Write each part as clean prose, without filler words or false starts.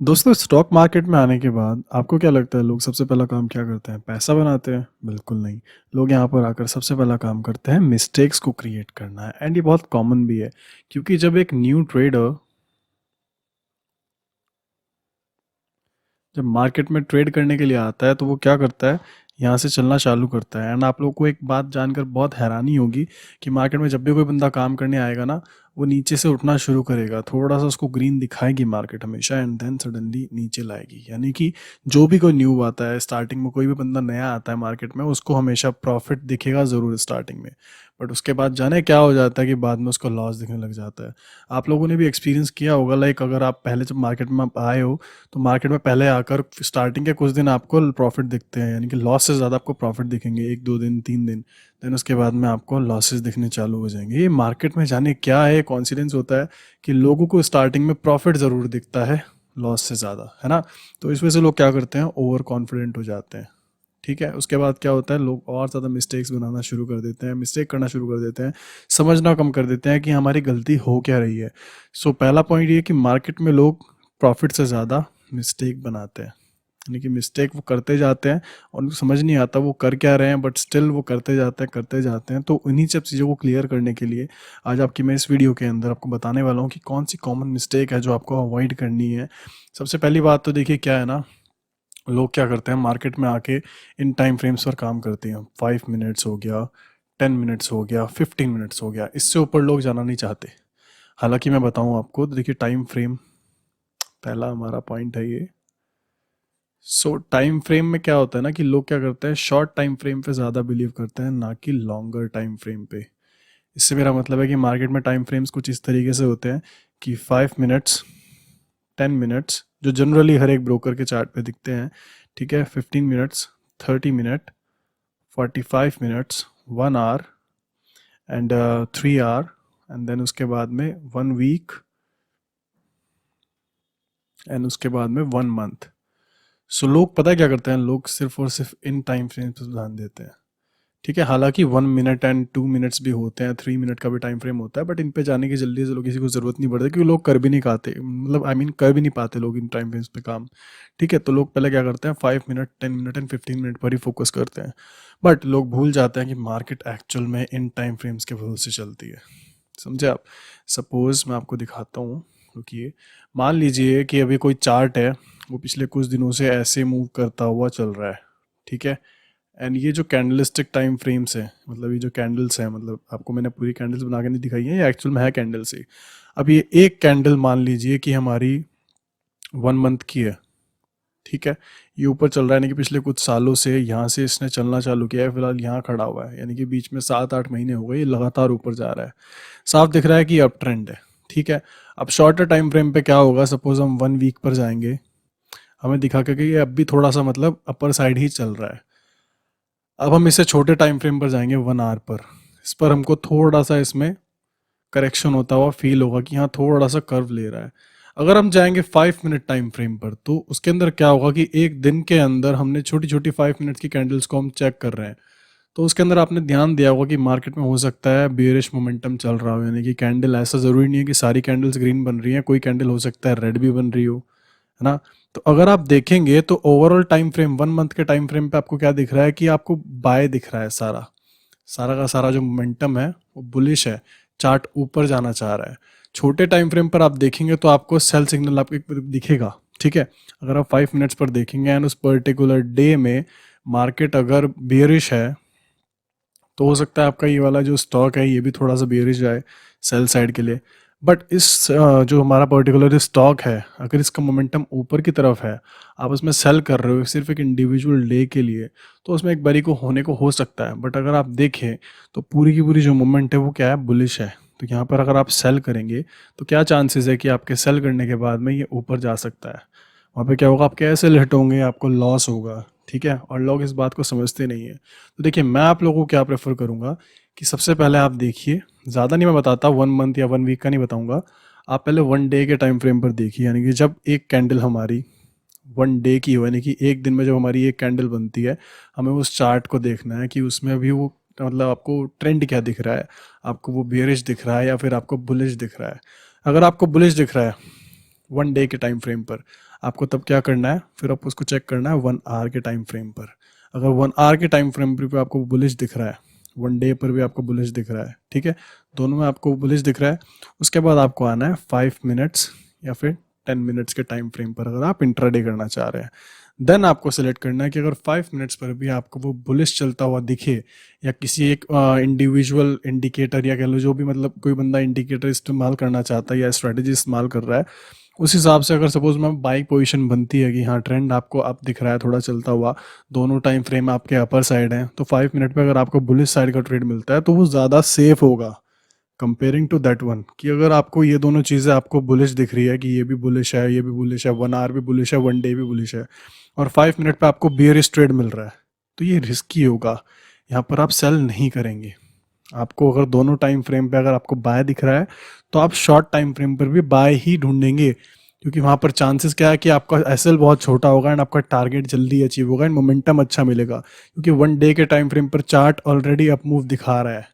दोस्तों, stock market में आने के बाद आपको क्या लगता है लोग सबसे पहला काम क्या करते हैं? पैसा बनाते हैं? बिल्कुल नहीं। लोग यहाँ पर आकर सबसे पहला काम करते हैं मिस्टेक्स को क्रिएट करना है, एंड ये बहुत कॉमन भी है। क्योंकि जब एक न्यू ट्रेडर जब मार्केट में ट्रेड करने के लिए आता है तो वो क्या करता है, यहाँ से चलना चालू करता है। एंड आप लोगों को एक बात जानकर बहुत हैरानी होगी कि मार्केट में जब भी कोई बंदा काम करने आएगा ना, वो नीचे से उठना शुरू करेगा, थोड़ा सा उसको ग्रीन दिखाएगी मार्केट हमेशा, एंड देन सडनली नीचे लाएगी। यानी कि जो भी कोई न्यू आता है, स्टार्टिंग में कोई भी बंदा नया आता है मार्केट में, उसको हमेशा प्रॉफिट दिखेगा ज़रूर स्टार्टिंग में। बट उसके बाद जाने क्या हो जाता है कि बाद में उसको लॉस दिखने लग जाता है। आप लोगों ने भी एक्सपीरियंस किया होगा, लाइक अगर आप पहले जब मार्केट में आप आए हो तो मार्केट में पहले आकर स्टार्टिंग के कुछ दिन आपको प्रॉफिट दिखते हैं, यानी कि लॉस से ज़्यादा आपको प्रॉफिट दिखेंगे, एक दो दिन तीन दिन। देन उसके बाद में आपको लॉसेस दिखने चालू हो जाएंगे। ये मार्केट में जाने क्या है कॉन्सिडेंस होता है कि लोगों को स्टार्टिंग में प्रॉफिट ज़रूर दिखता है लॉस से ज़्यादा, है ना। तो इस वजह से लोग क्या करते हैं, ओवर कॉन्फिडेंट हो जाते हैं। ठीक है, उसके बाद क्या होता है, लोग और ज़्यादा मिस्टेक्स बनाना शुरू कर देते हैं, मिस्टेक करना शुरू कर देते हैं, समझना कम कर देते हैं कि हमारी गलती हो क्या रही है। सो पहला पॉइंट ये कि मार्केट में लोग प्रॉफिट से ज़्यादा मिस्टेक बनाते हैं, यानी कि मिस्टेक वो करते जाते हैं और उनको समझ नहीं आता वो कर क्या रहे हैं, बट स्टिल वो करते जाते हैं। तो उन्हीं सब चीज़ों को क्लियर करने के लिए आज आपकी मैं इस वीडियो के अंदर आपको बताने वाला हूँ कि कौन सी कॉमन मिस्टेक है जो आपको अवॉइड करनी है। सबसे पहली बात तो देखिए क्या है ना, लोग क्या करते हैं मार्केट में आके इन टाइम फ्रेम्स पर काम करते हैं। 5 मिनट्स हो गया, 10 मिनट्स हो गया, 15 मिनट्स हो गया, इससे ऊपर लोग जाना नहीं चाहते। हालांकि मैं बताऊं आपको, तो देखिए टाइम फ्रेम पहला हमारा पॉइंट है ये। सो टाइम फ्रेम में क्या होता है ना कि लोग क्या करते हैं, शॉर्ट टाइम फ्रेम पे ज़्यादा बिलीव करते हैं, ना कि लॉन्गर टाइम फ्रेम पे। इससे मेरा मतलब है कि मार्केट में टाइम फ्रेम्स कुछ इस तरीके से होते हैं कि 5 मिनट्स, 10 मिनट्स, जो जनरली हर एक ब्रोकर के चार्ट पे दिखते हैं। ठीक है, 15 minutes, 30 minute, 45 minutes, 1 hour, and 3 hour, and then उसके बाद में 1 वीक, एंड उसके बाद में 1 मंथ। सो लोग पता है क्या करते हैं, लोग सिर्फ और सिर्फ इन टाइम फ्रेम पर ध्यान देते हैं। ठीक है, हालांकि 1 मिनट एंड 2 मिनट्स भी होते हैं, 3 मिनट का भी टाइम फ्रेम होता है, बट इन पे जाने की जल्दी से लोग किसी को ज़रूरत नहीं पड़ती, क्योंकि लोग कर भी नहीं पाते, मतलब आई मीन कर भी नहीं पाते लोग इन टाइम फ्रेम्स पे काम। ठीक है, तो लोग पहले क्या करते हैं, 5 मिनट, 10 मिनट एंड 15 मिनट पर ही फोकस करते हैं। बट लोग भूल जाते हैं कि मार्केट एक्चुअल में इन टाइम फ्रेम्स के भरोसे चलती है। समझे आप? सपोज मैं आपको दिखाता हूँ, रुकिए। मान लीजिए कि अभी कोई चार्ट है, वो पिछले कुछ दिनों से ऐसे मूव करता हुआ चल रहा है। ठीक है, एंड ये जो कैंडलस्टिक टाइम फ्रेम्स हैं, मतलब ये जो कैंडल्स हैं, मतलब आपको मैंने पूरी कैंडल्स बना के नहीं दिखाई है, ये एक्चुअल में है कैंडल्स ही। अब ये एक कैंडल मान लीजिए कि हमारी 1 मंथ की है। ठीक है, ये ऊपर चल रहा है, यानी कि पिछले कुछ सालों से यहाँ से इसने चलना चालू किया है, फिलहाल यहाँ खड़ा हुआ है, यानी कि बीच में 7-8 महीने हो गए ये लगातार ऊपर जा रहा है। साफ दिख रहा है कि अप ट्रेंड है। ठीक है, अब शॉर्टर टाइम फ्रेम पे क्या होगा, सपोज हम 1 वीक पर जाएंगे, हमें दिखा के कि ये अब भी थोड़ा सा मतलब अपर साइड ही चल रहा है। अब हम इससे छोटे टाइम फ्रेम पर जाएंगे, 1 आवर पर। इस पर हमको थोड़ा सा इसमें करेक्शन होता हुआ फील होगा कि हाँ थोड़ा सा कर्व ले रहा है। अगर हम जाएंगे 5 मिनट टाइम फ्रेम पर, तो उसके अंदर क्या होगा कि एक दिन के अंदर हमने छोटी छोटी 5 मिनट्स की कैंडल्स को हम चेक कर रहे हैं। तो उसके अंदर आपने ध्यान दिया होगा कि मार्केट में हो सकता है बेयरिश मोमेंटम चल रहा हो, यानी कि कैंडल, ऐसा ज़रूरी नहीं है कि सारी कैंडल्स ग्रीन बन रही हैं, कोई कैंडल हो सकता है रेड भी बन रही हो, है ना। तो अगर आप देखेंगे तो ओवरऑल टाइम फ्रेम, 1 मंथ के टाइम फ्रेम पे आपको क्या दिख रहा है कि आपको बाय दिख रहा है, सारा सारा का सारा जो मोमेंटम है वो बुलिश है, चार्ट ऊपर जाना चाह रहा है। छोटे टाइम फ्रेम पर आप देखेंगे तो आपको सेल सिग्नल आपको दिखेगा। ठीक है, अगर आप 5 मिनट्स पर देखेंगे एंड उस पर्टिकुलर डे में मार्केट अगर बेयरिश है, तो हो सकता है आपका ये वाला जो स्टॉक है ये भी थोड़ा सा बेयरिश जाए सेल साइड के लिए। बट इस जो हमारा पर्टिकुलर स्टॉक है, अगर इसका मोमेंटम ऊपर की तरफ है, आप उसमें सेल कर रहे हो सिर्फ एक इंडिविजुअल डे के लिए, तो उसमें एक बारी को होने को हो सकता है। बट अगर आप देखें तो पूरी की पूरी जो मूवमेंट है वो क्या है, बुलिश है। तो यहाँ पर अगर आप सेल करेंगे तो क्या चांसेस है कि आपके सेल करने के बाद में ये ऊपर जा सकता है। वहाँ पे क्या होगा, आपके ऐसे हिट होंगे, आपको लॉस होगा। ठीक है, और लोग इस बात को समझते नहीं है। तो देखिए मैं आप लोगों को क्या प्रेफर करूँगा कि सबसे पहले आप देखिए, ज़्यादा नहीं मैं बताता, 1 मंथ या 1 वीक का नहीं बताऊँगा। आप पहले 1 डे के टाइम फ्रेम पर देखिए, यानी कि जब एक कैंडल हमारी 1 डे की हो, यानी कि एक दिन में जब हमारी एक कैंडल बनती है, हमें उस चार्ट को देखना है कि उसमें अभी वो मतलब आपको ट्रेंड क्या दिख रहा है, आपको वो बेयरिश दिख रहा है या फिर आपको बुलिश दिख रहा है। अगर आपको बुलिश दिख रहा है 1 डे के टाइम फ्रेम पर, आपको तब क्या करना है, फिर आपको उसको चेक करना है 1 आवर के टाइम फ्रेम पर। अगर 1 आवर के टाइम फ्रेम पर भी आपको बुलिश दिख रहा है, 1 डे पर भी आपको बुलिश दिख रहा है, ठीक है, दोनों में आपको बुलिश दिख रहा है, उसके बाद आपको आना है 5 मिनट्स या फिर 10 मिनट्स के टाइम फ्रेम पर अगर आप इंट्राडे करना चाह रहे हैं। देन आपको सेलेक्ट करना है कि अगर 5 मिनट्स पर भी आपको वो बुलिश चलता हुआ दिखे, या किसी एक इंडिविजुअल इंडिकेटर, या कह लो जो भी मतलब कोई बंदा इंडिकेटर इस्तेमाल करना चाहता है या स्ट्रेटेजी इस्तेमाल कर रहा है, उस हिसाब से अगर सपोज में बाई पोजीशन बनती है कि हाँ ट्रेंड आपको अप दिख रहा है थोड़ा चलता हुआ, दोनों टाइम फ्रेम आपके अपर साइड हैं, तो 5 मिनट पे अगर आपको बुलिश साइड का ट्रेड मिलता है तो वो ज़्यादा सेफ होगा कंपेयरिंग टू दैट वन। कि अगर आपको ये दोनों चीज़ें आपको बुलिश दिख रही है कि ये भी बुलिश है, ये भी बुलिश है, 1 आवर भी बुलिश है, 1 डे भी बुलिश है, और 5 मिनट पे आपको बियरिश ट्रेड मिल रहा है, तो ये रिस्की होगा, यहाँ पर आप सेल नहीं करेंगे। आपको अगर दोनों टाइम फ्रेम पे अगर आपको बाय दिख रहा है तो आप शॉर्ट टाइम फ्रेम पर भी बाय ही ढूंढेंगे, क्योंकि वहाँ पर चांसेस क्या है कि आपका एसएल बहुत छोटा होगा एंड आपका टारगेट जल्दी अचीव होगा एंड मोमेंटम अच्छा मिलेगा, क्योंकि 1 डे के टाइम फ्रेम पर चार्ट ऑलरेडी अप मूव दिखा रहा है,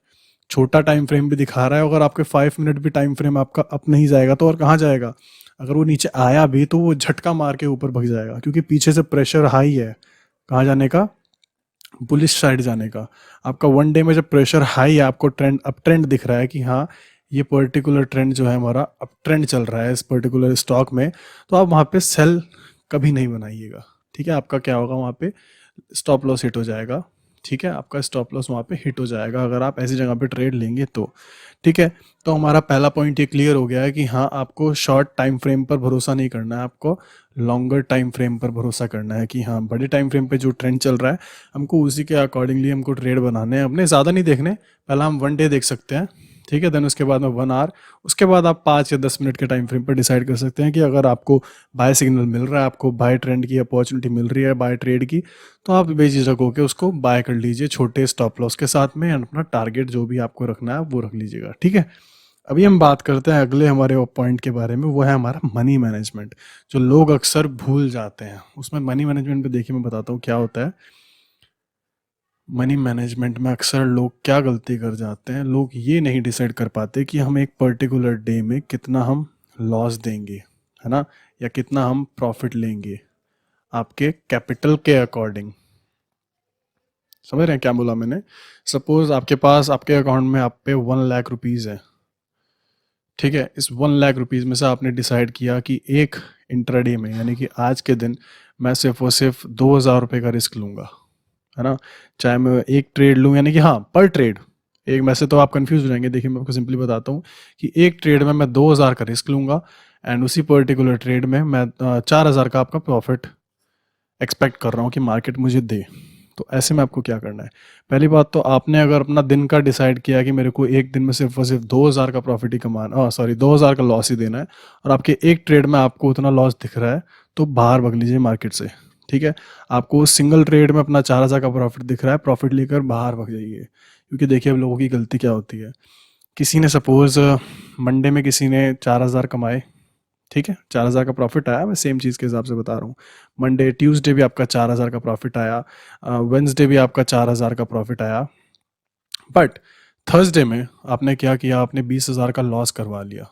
छोटा टाइम फ्रेम भी दिखा रहा है। अगर आपके 5 मिनट भी टाइम फ्रेम आपका अप नहीं जाएगा तो और कहाँ जाएगा, अगर वो नीचे आया भी तो वो झटका मार के ऊपर भग जाएगा, क्योंकि पीछे से प्रेशर हाई है कहाँ जाने का, बुलिश साइड जाने का। आपका 1 डे में जब प्रेशर हाई है, आपको ट्रेंड अप ट्रेंड दिख रहा है कि हाँ ये पर्टिकुलर ट्रेंड जो है हमारा अप ट्रेंड चल रहा है इस पर्टिकुलर स्टॉक में, तो आप वहाँ पे सेल कभी नहीं बनाइएगा, ठीक है। आपका क्या होगा, वहाँ पे स्टॉप लॉस हिट हो जाएगा, ठीक है, आपका स्टॉप लॉस वहाँ पे हिट हो जाएगा अगर आप ऐसी जगह पे ट्रेड लेंगे तो, ठीक है। तो हमारा पहला पॉइंट ये क्लियर हो गया है कि हाँ आपको शॉर्ट टाइम फ्रेम पर भरोसा नहीं करना है, आपको लॉन्गर टाइम फ्रेम पर भरोसा करना है कि हाँ बड़े टाइम फ्रेम पे जो ट्रेंड चल रहा है हमको उसी के अकॉर्डिंगली हमको ट्रेड बनाने हैं, अपने ज़्यादा नहीं देखने। पहला हम 1 डे देख सकते हैं, ठीक है, देन उसके बाद में 1 आवर, उसके बाद आप 5 या 10 मिनट के टाइम फ्रेम पर डिसाइड कर सकते हैं कि अगर आपको बाय सिग्नल मिल रहा है, आपको बाय ट्रेंड की अपॉर्चुनिटी मिल रही है बाय ट्रेड की, तो आप बेझिझक होकर उसको बाय कर लीजिए छोटे स्टॉप लॉस के साथ में, एंड अपना टारगेट जो भी आपको रखना है वो रख लीजिएगा, ठीक है। अभी हम बात करते हैं अगले हमारे पॉइंट के बारे में, वो है हमारा मनी मैनेजमेंट, जो लोग अक्सर भूल जाते हैं। उसमें मनी मैनेजमेंट पे देखिए मैं बताता हूँ क्या होता है। मनी मैनेजमेंट में अक्सर लोग क्या गलती कर जाते हैं, लोग ये नहीं डिसाइड कर पाते कि हम एक पर्टिकुलर डे में कितना हम लॉस देंगे, है ना, या कितना हम प्रॉफिट लेंगे आपके कैपिटल के अकॉर्डिंग। समझ रहे हैं क्या बोला मैंने? सपोज आपके पास आपके अकाउंट में आप पे 1 लाख रुपीज़ है, ठीक है, इस 1 लाख रुपीज़ में से आपने डिसाइड किया कि एक इंट्राडे में यानी कि आज के दिन मैं सिर्फ और सिर्फ 2,000 रुपये का रिस्क लूँगा, है ना, चाहे मैं एक ट्रेड लूँ, यानी कि हाँ पर ट्रेड एक, वैसे तो आप कंफ्यूज हो जाएंगे, देखिए मैं आपको सिंपली बताता हूँ कि एक ट्रेड में मैं 2,000 का रिस्क लूँगा एंड उसी पर्टिकुलर ट्रेड में मैं 4,000 का आपका प्रॉफिट एक्सपेक्ट कर रहा हूँ कि मार्केट मुझे दे। तो ऐसे में आपको क्या करना है, पहली बात तो आपने अगर अपना दिन का डिसाइड किया कि मेरे को एक दिन में सिर्फ और सिर्फ 2,000 का प्रॉफिट ही कमाना, सॉरी 2,000 का लॉस ही देना है, और आपके एक ट्रेड में आपको उतना लॉस दिख रहा है, तो बाहर भाग लीजिए मार्केट से, ठीक है। आपको सिंगल ट्रेड में अपना 4,000 का प्रॉफिट दिख रहा है, प्रॉफिट लेकर बाहर भाग जाइए, क्योंकि देखिए अब लोगों की गलती क्या होती है, किसी ने सपोज मंडे में किसी ने 4,000 कमाए, ठीक है, 4,000 का प्रॉफिट आया, मैं सेम चीज़ के हिसाब से बता रहा हूँ, मंडे ट्यूसडे भी आपका 4,000 का प्रॉफिट आया, वेंसडे भी आपका 4,000 का प्रॉफिट आया, बट थर्सडे में आपने क्या किया, आपने 20,000 का लॉस करवा लिया।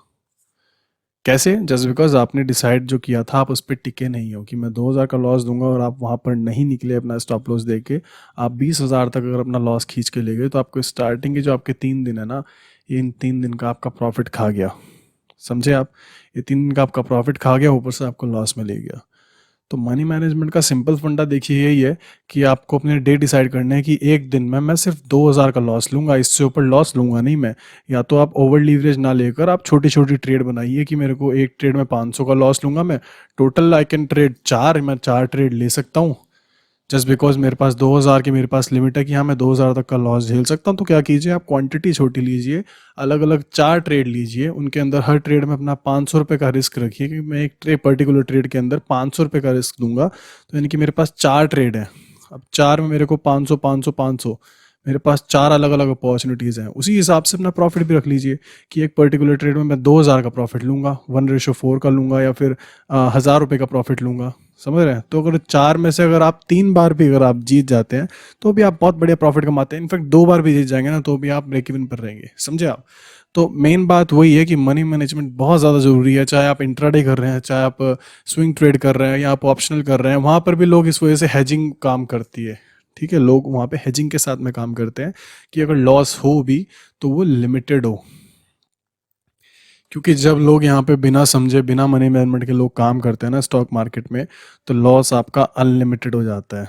कैसे? जस्ट बिकॉज आपने डिसाइड जो किया था आप उस पर टिके नहीं हो कि मैं 2,000 का लॉस दूंगा, और आप वहाँ पर नहीं निकले अपना स्टॉप लॉस दे के, आप 20,000 तक अगर अपना लॉस खींच के ले गए, तो आपको स्टार्टिंग के जो आपके 3 दिन है ना, ये इन 3 दिन का आपका प्रॉफिट खा गया, समझे आप, ये 3 दिन का आपका प्रॉफिट खा गया, ऊपर से आपको लॉस में ले गया। तो मनी मैनेजमेंट का सिंपल फंडा देखिए यही है कि आपको अपने डे डिसाइड करना है कि एक दिन में मैं सिर्फ 2,000 का लॉस लूंगा, इससे ऊपर लॉस लूंगा नहीं मैं। या तो आप ओवर लीवरेज ना लेकर आप छोटी छोटी ट्रेड बनाइए कि मेरे को एक ट्रेड में 500 का लॉस लूंगा मैं, टोटल आई कैन ट्रेड 4, मैं 4 ट्रेड ले सकता हूँ, जस्ट बिकॉज मेरे पास 2,000 की मेरे पास लिमिट है कि हाँ मैं 2,000 तक का लॉस झेल सकता हूँ। तो क्या कीजिए, आप क्वांटिटी छोटी लीजिए, अलग अलग 4 ट्रेड लीजिए, उनके अंदर हर ट्रेड में अपना 500 रुपये का रिस्क रखिए कि मैं एक पर्टिकुलर ट्रेड के अंदर 500 रुपये का रिस्क दूंगा, तो यानी कि मेरे पास 4 ट्रेड हैं, अब 4 में मेरे को 500 500 500, मेरे पास 4 अलग अलग अपॉर्चुनिटीज़ हैं, उसी हिसाब से अपना प्रॉफिट भी रख लीजिए कि एक पर्टिकुलर ट्रेड में मैं 2,000 का प्रॉफिट लूँगा, 1:4 का लूँगा, या फिर 1,000 रुपये का प्रॉफिट लूँगा, समझ रहे हैं? तो अगर 4 में से अगर आप 3 बार भी अगर आप जीत जाते हैं तो भी आप बहुत बढ़िया प्रॉफिट कमाते हैं। इनफैक्ट 2 बार भी जीत जाएंगे ना तो भी आप ब्रेक इवन पर रहेंगे। समझे आप? तो मेन बात वही है कि मनी मैनेजमेंट बहुत ज़्यादा ज़रूरी है। चाहे आप इंट्राडे कर रहे हैं, चाहे आप स्विंग ट्रेड कर रहे हैं, या आप ऑप्शनल कर रहे हैं, वहाँ पर भी लोग इस वजह से हेजिंग काम करती है। ठीक है, लोग वहाँ पे हेजिंग के साथ में काम करते हैं कि अगर लॉस हो भी तो वो लिमिटेड हो। क्योंकि जब लोग यहाँ पे बिना समझे, बिना मनी मैनेजमेंट के लोग काम करते हैं ना स्टॉक मार्केट में, तो लॉस आपका अनलिमिटेड हो जाता है।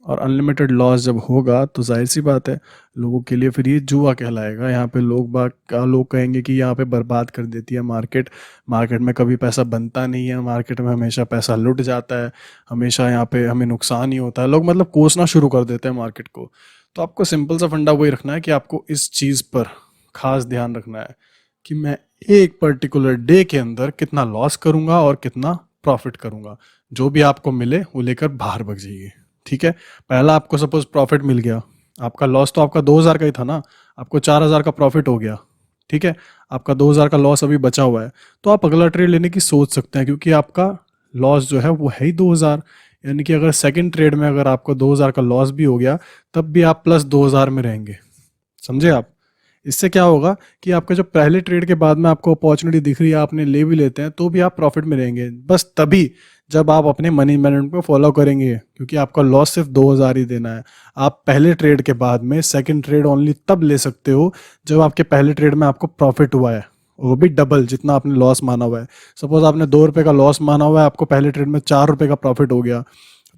और अनलिमिटेड लॉस जब होगा तो जाहिर सी बात है लोगों के लिए फिर ये जुआ कहलाएगा। यहाँ पे लोग कहेंगे कि यहाँ पे बर्बाद कर देती है मार्केट, मार्केट में कभी पैसा बनता नहीं है, मार्केट में हमेशा पैसा लुट जाता है, हमेशा यहाँ पे हमें नुकसान ही होता है। लोग मतलब कोसना शुरू कर देते हैं मार्केट को। तो आपको सिंपल सा फंडा वही रखना है कि आपको इस चीज़ पर खास ध्यान रखना है कि मैं एक पर्टिकुलर डे के अंदर कितना लॉस करूंगा और कितना प्रॉफिट करूंगा। जो भी आपको मिले वो लेकर बाहर भाग जाइए। ठीक है, पहला आपको सपोज प्रॉफिट मिल गया, आपका लॉस तो आपका 2,000 का ही था ना, आपको 4,000 का प्रॉफिट हो गया। ठीक है, आपका 2,000 का लॉस अभी बचा हुआ है, तो आप अगला ट्रेड लेने की सोच सकते हैं, क्योंकि आपका लॉस जो है वो है ही 2,000। यानी कि अगर सेकंड ट्रेड में अगर आपको 2,000 का लॉस भी हो गया तब भी आप प्लस 2,000 में रहेंगे। समझे आप? इससे क्या होगा कि आपका जो पहले ट्रेड के बाद में आपको अपॉर्चुनिटी दिख रही है, आपने ले भी लेते हैं तो भी आप प्रॉफिट में रहेंगे, बस तभी जब आप अपने मनी मैनेजमेंट को फॉलो करेंगे, क्योंकि आपका लॉस सिर्फ 2,000 ही देना है। आप पहले ट्रेड के बाद में सेकंड ट्रेड ओनली तब ले सकते हो जब आपके पहले ट्रेड में आपको प्रॉफिट हुआ है, वो भी डबल जितना आपने लॉस माना हुआ है। सपोज आपने 2 रुपये का लॉस माना हुआ है, आपको पहले ट्रेड में 4 रुपये का प्रॉफिट हो गया।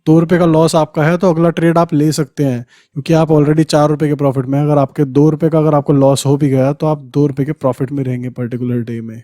2 रुपये का लॉस आपका है तो अगला ट्रेड आप ले सकते हैं, क्योंकि आप ऑलरेडी 4 रुपये के प्रॉफिट में। अगर आपके 2 रुपये का अगर आपको लॉस हो भी गया तो आप 2 रुपये के प्रॉफिट में रहेंगे पर्टिकुलर डे में।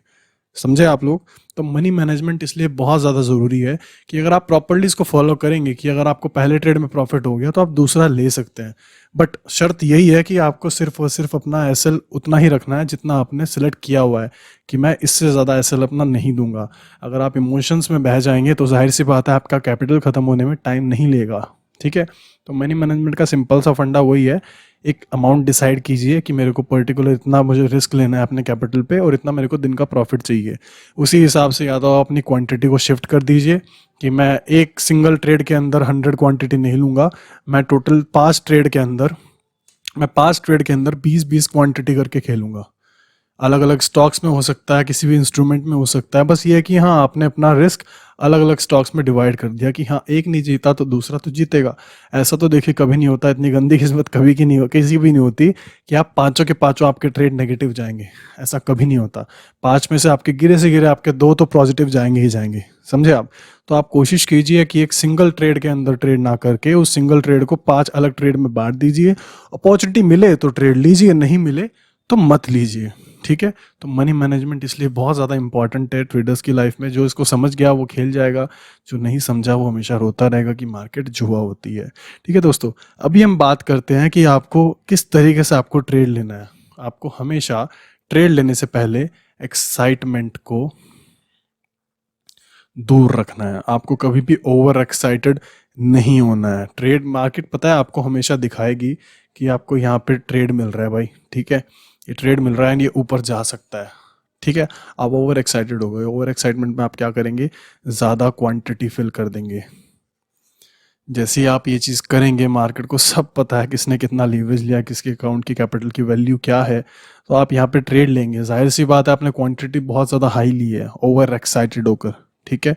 समझे आप लोग? तो मनी मैनेजमेंट इसलिए बहुत ज़्यादा ज़रूरी है कि अगर आप प्रॉपरली इसको फॉलो करेंगे कि अगर आपको पहले ट्रेड में प्रॉफिट हो गया तो आप दूसरा ले सकते हैं। बट शर्त यही है कि आपको सिर्फ और सिर्फ अपना एसएल उतना ही रखना है जितना आपने सेलेक्ट किया हुआ है, कि मैं इससे ज़्यादा एसएल अपना नहीं दूंगा। अगर आप इमोशंस में बह जाएंगे तो जाहिर सी बात है आपका कैपिटल ख़त्म होने में टाइम नहीं लेगा। ठीक है, तो मनी मैनेजमेंट का सिंपल सा फंडा वही है, एक अमाउंट डिसाइड कीजिए कि मेरे को पर्टिकुलर इतना मुझे रिस्क लेना है अपने कैपिटल पे और इतना मेरे को दिन का प्रॉफिट चाहिए। उसी हिसाब से या तो आप अपनी क्वांटिटी को शिफ्ट कर दीजिए कि मैं एक सिंगल ट्रेड के अंदर 100 क्वांटिटी नहीं लूँगा, मैं टोटल 5 ट्रेड के अंदर 20-20 क्वांटिटी करके खेलूँगा। अलग अलग स्टॉक्स में हो सकता है, किसी भी इंस्ट्रूमेंट में हो सकता है, बस ये है कि हाँ आपने अपना रिस्क अलग अलग स्टॉक्स में डिवाइड कर दिया कि हाँ एक नहीं जीता तो दूसरा तो जीतेगा। ऐसा तो देखिए कभी नहीं होता, इतनी गंदी किस्मत कभी की नहीं, किसी भी नहीं होती कि आप पांचों के पांचों आपके ट्रेड नेगेटिव जाएंगे। ऐसा कभी नहीं होता। 5 में से आपके गिरे से गिरे आपके 2 तो पॉजिटिव जाएंगे ही जाएंगे। समझे आप? तो आप कोशिश कीजिए कि एक सिंगल ट्रेड के अंदर ट्रेड ना करके उस सिंगल ट्रेड को 5 अलग ट्रेड में बांट दीजिए। अपॉर्चुनिटी मिले तो ट्रेड लीजिए, नहीं मिले तो मत लीजिए। ठीक है, तो मनी मैनेजमेंट इसलिए बहुत ज़्यादा इंपॉर्टेंट है ट्रेडर्स की लाइफ में। जो इसको समझ गया वो खेल जाएगा, जो नहीं समझा वो हमेशा रोता रहेगा कि मार्केट जुआ होती है। ठीक है दोस्तों, अभी हम बात करते हैं कि आपको किस तरीके से आपको ट्रेड लेना है। आपको हमेशा ट्रेड लेने से पहले एक्साइटमेंट को दूर रखना है। आपको कभी भी ओवर एक्साइटेड नहीं होना है। ट्रेड मार्केट पता है आपको हमेशा दिखाएगी कि आपको यहाँ पे ट्रेड मिल रहा है भाई, ठीक है, ये ट्रेड मिल रहा है, ये ऊपर जा सकता है। ठीक है, आप ओवर एक्साइटेड हो गए। ओवर एक्साइटमेंट में आप क्या करेंगे, ज़्यादा क्वांटिटी फिल कर देंगे। जैसे ही आप ये चीज़ करेंगे, मार्केट को सब पता है किसने कितना लीवरेज लिया, किसके अकाउंट की कैपिटल की वैल्यू क्या है, तो आप यहाँ पे ट्रेड लेंगे। जाहिर सी बात है आपने क्वांटिटी बहुत ज़्यादा हाई ली है ओवर एक्साइटेड होकर। ठीक है,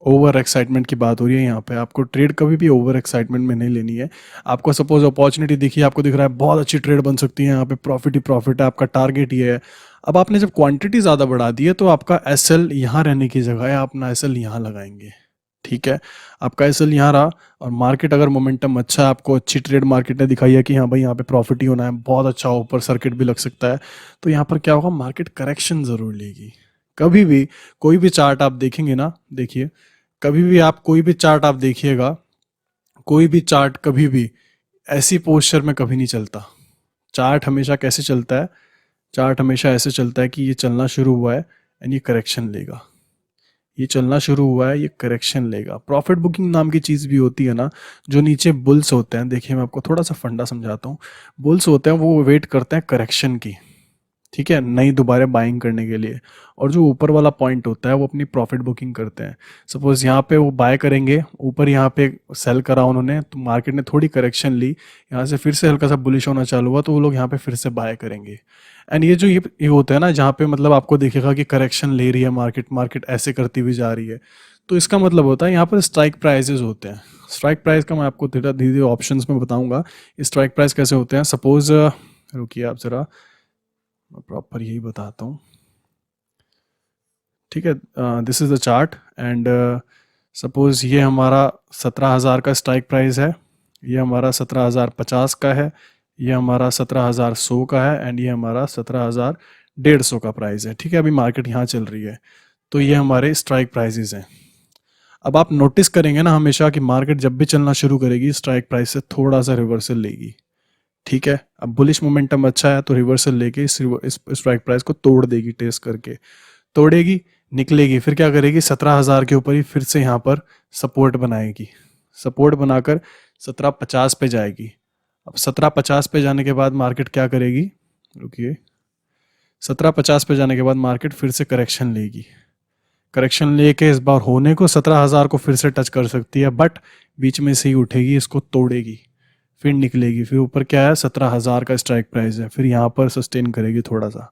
ओवर एक्साइटमेंट की बात हो रही है यहाँ पे। आपको ट्रेड कभी भी ओवर एक्साइटमेंट में नहीं लेनी है। आपको सपोज अपॉर्चुनिटी दिखी, आपको दिख रहा है बहुत अच्छी ट्रेड बन सकती है, यहाँ पे प्रॉफिट ही प्रॉफिट है, आपका टारगेट ये है। अब आपने जब क्वांटिटी ज़्यादा बढ़ा दी है तो आपका एसएल यहाँ रहने की जगह है, अपना एसएल यहाँ लगाएंगे। ठीक है, आपका एसएल यहाँ रहा और मार्केट अगर मोमेंटम अच्छा है, आपको अच्छी ट्रेड मार्केट ने दिखाई है कि हाँ भाई यहाँ पे प्रॉफिट ही होना है, बहुत अच्छा ऊपर सर्किट भी लग सकता है, तो यहाँ पर क्या होगा, मार्केट करेक्शन ज़रूर लेगी। कभी भी कोई भी चार्ट आप देखेंगे ना, देखिए कभी भी आप कोई भी चार्ट आप देखिएगा, कोई भी चार्ट कभी भी ऐसी पोस्चर में कभी नहीं चलता। चार्ट हमेशा कैसे चलता है, चार्ट हमेशा ऐसे चलता है कि ये चलना शुरू हुआ है एंड ये करेक्शन लेगा, ये चलना शुरू हुआ है, ये करेक्शन लेगा। प्रॉफिट बुकिंग नाम की चीज़ भी होती है ना, जो नीचे बुल्स होते हैं, देखिए मैं आपको थोड़ा सा फंडा समझाता हूँ। बुल्स होते हैं वो वेट करते हैं करेक्शन की। ठीक है, नई दोबारा बाइंग करने के लिए। और जो ऊपर वाला पॉइंट होता है वो अपनी प्रॉफिट बुकिंग करते हैं। सपोज यहाँ पे वो बाय करेंगे, ऊपर यहाँ पे सेल करा उन्होंने, तो मार्केट ने थोड़ी करेक्शन ली, यहाँ से फिर से हल्का सा बुलिश होना चालू हुआ, तो वो लोग यहाँ पे फिर से बाय करेंगे। एंड ये जो ये होता है ना, जहाँ पे मतलब आपको दिखेगा कि करेक्शन ले रही है मार्केट, मार्केट ऐसे करती हुई जा रही है, तो इसका मतलब होता है यहाँ पर स्ट्राइक प्राइजेस होते हैं। स्ट्राइक प्राइस का मैं आपको धीरे धीरे ऑप्शंस में बताऊंगा स्ट्राइक प्राइस कैसे होते हैं। सपोज रुकिए आप ज़रा, मैं प्रॉपर यही बताता हूँ। ठीक है, this is the chart and suppose ये हमारा 17,000 का स्ट्राइक प्राइस है, ये हमारा 17,050 का है, ये हमारा 17,100 का है, एंड ये हमारा 17,150 का प्राइस है। ठीक है, अभी मार्केट यहाँ चल रही है, तो ये हमारे स्ट्राइक प्राइजेस हैं। अब आप नोटिस करेंगे ना हमेशा कि मार्केट जब भी चलना शुरू करेगी स्ट्राइक प्राइस से थोड़ा सा रिवर्सल लेगी। ठीक है, अब बुलिश मोमेंटम अच्छा है तो रिवर्सल लेके इस स्ट्राइक प्राइस को तोड़ देगी, टेस्ट करके तोड़ेगी, निकलेगी, फिर क्या करेगी 17,000 के ऊपर ही फिर से यहाँ पर सपोर्ट बनाएगी, सपोर्ट बनाकर 1750 पे जाएगी। अब 1750 पे जाने के बाद मार्केट क्या करेगी, रुकिए, 1750 पे जाने के बाद मार्केट फिर से करेक्शन लेगी, करेक्शन लेके इस बार होने को 17,000 को फिर से टच कर सकती है, बट बीच में से ही उठेगी, इसको तोड़ेगी, फिर निकलेगी, फिर ऊपर क्या है 17,000 का स्ट्राइक प्राइस है, फिर यहाँ पर सस्टेन करेगी थोड़ा सा।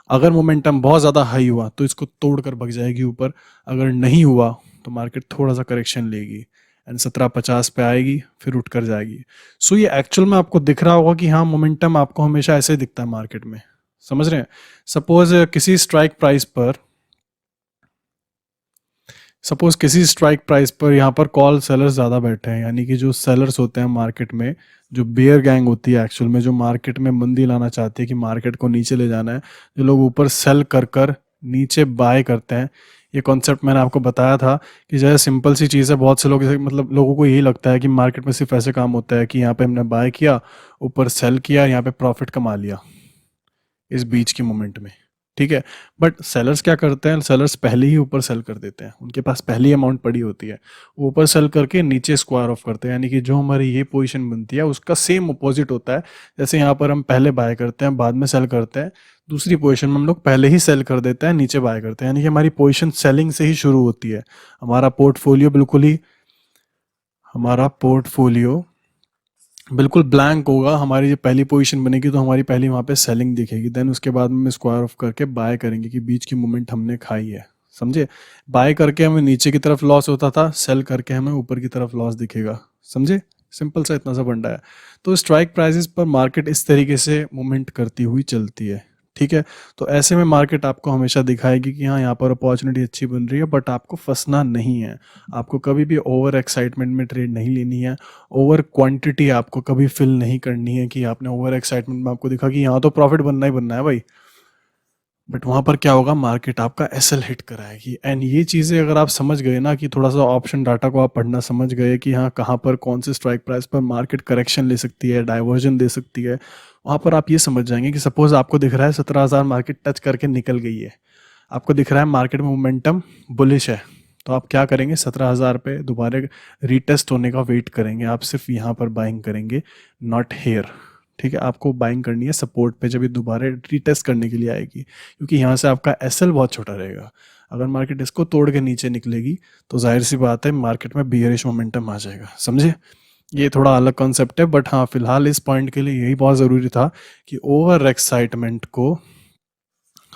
अगर मोमेंटम बहुत ज़्यादा हाई हुआ तो इसको तोड़कर भग जाएगी ऊपर, अगर नहीं हुआ तो मार्केट थोड़ा सा करेक्शन लेगी एंड 1750 पे आएगी, फिर उठ कर जाएगी। सो ये एक्चुअल में आपको दिख रहा होगा कि हाँ, मोमेंटम आपको हमेशा ऐसे दिखता है मार्केट में, समझ रहे हैं। सपोज किसी स्ट्राइक प्राइस पर, सपोज किसी स्ट्राइक प्राइस पर यहाँ पर कॉल सेलर्स ज़्यादा बैठे हैं, यानी कि जो सेलर्स होते हैं मार्केट में, जो बेयर गैंग होती है एक्चुअल में, जो मार्केट में मंदी लाना चाहती है कि मार्केट को नीचे ले जाना है, जो लोग ऊपर सेल कर कर नीचे बाय करते हैं। ये कॉन्सेप्ट मैंने आपको बताया था कि जैसे सिंपल सी चीज़ है, बहुत से लोग मतलब लोगों को यही लगता है कि मार्केट में सिर्फ ऐसे काम होता है कि यहाँ पे हमने बाय किया, ऊपर सेल किया, यहाँ पे प्रॉफिट कमा लिया इस बीच के मोमेंट में। ठीक है, बट सेलर्स क्या करते हैं, सेलर्स पहले ही ऊपर सेल कर देते हैं, उनके पास पहली अमाउंट पड़ी होती है, वो ऊपर सेल करके नीचे स्क्वायर ऑफ करते हैं, यानी कि जो हमारी ये पोजीशन बनती है उसका सेम अपोजिट होता है। जैसे यहाँ पर हम पहले बाय करते हैं बाद में सेल करते हैं, दूसरी पोजीशन में हम लोग पहले ही सेल कर देते हैं नीचे बाय करते हैं, यानी कि हमारी पोजीशन सेलिंग से ही शुरू होती है। हमारा पोर्टफोलियो बिल्कुल ब्लैंक होगा, हमारी जो पहली पोजीशन बनेगी तो हमारी पहली वहाँ पे सेलिंग दिखेगी, देन उसके बाद में स्क्वायर ऑफ करके बाय करेंगे कि बीच की मूवमेंट हमने खाई है, समझे। बाय करके हमें नीचे की तरफ लॉस होता था, सेल करके हमें ऊपर की तरफ लॉस दिखेगा, समझे। सिंपल सा इतना सा फंडा है। तो स्ट्राइक प्राइसेस पर मार्केट इस तरीके से मूवमेंट करती हुई चलती है। ठीक है, तो ऐसे में मार्केट आपको हमेशा दिखाएगी कि हाँ, यहाँ पर अपॉर्चुनिटी अच्छी बन रही है, बट आपको फंसना नहीं है। आपको कभी भी ओवर एक्साइटमेंट में ट्रेड नहीं लेनी है, ओवर क्वांटिटी आपको कभी फिल नहीं करनी है कि आपने ओवर एक्साइटमेंट में आपको दिखा कि यहाँ तो प्रॉफिट बनना ही बनना है भाई, बट वहाँ पर क्या होगा, मार्केट आपका एसएल हिट कराएगी। एंड ये चीज़ें अगर आप समझ गए ना, कि थोड़ा सा ऑप्शन डाटा को आप पढ़ना समझ गए कि हाँ, कहाँ पर कौन से स्ट्राइक प्राइस पर मार्केट करेक्शन ले सकती है, डाइवर्जन दे सकती है, वहाँ पर आप ये समझ जाएंगे कि सपोज आपको दिख रहा है 17,000 मार्केट टच करके निकल गई है, आपको दिख रहा है मार्केट में मोमेंटम बुलिश है, तो आप क्या करेंगे, 17,000 पे दोबारा रीटेस्ट होने का वेट करेंगे, आप सिर्फ यहाँ पर बाइंग करेंगे, नॉट हेयर। ठीक है, आपको बाइंग करनी है सपोर्ट पे, जब ये दोबारा रीटेस्ट करने के लिए आएगी, क्योंकि यहाँ से आपका एसएल बहुत छोटा रहेगा। अगर मार्केट इसको तोड़ के नीचे निकलेगी तो जाहिर सी बात है मार्केट में बियरिश मोमेंटम आ जाएगा, समझे। ये थोड़ा अलग कॉन्सेप्ट है, बट हाँ, फिलहाल इस पॉइंट के लिए यही बहुत ज़रूरी था कि ओवर एक्साइटमेंट को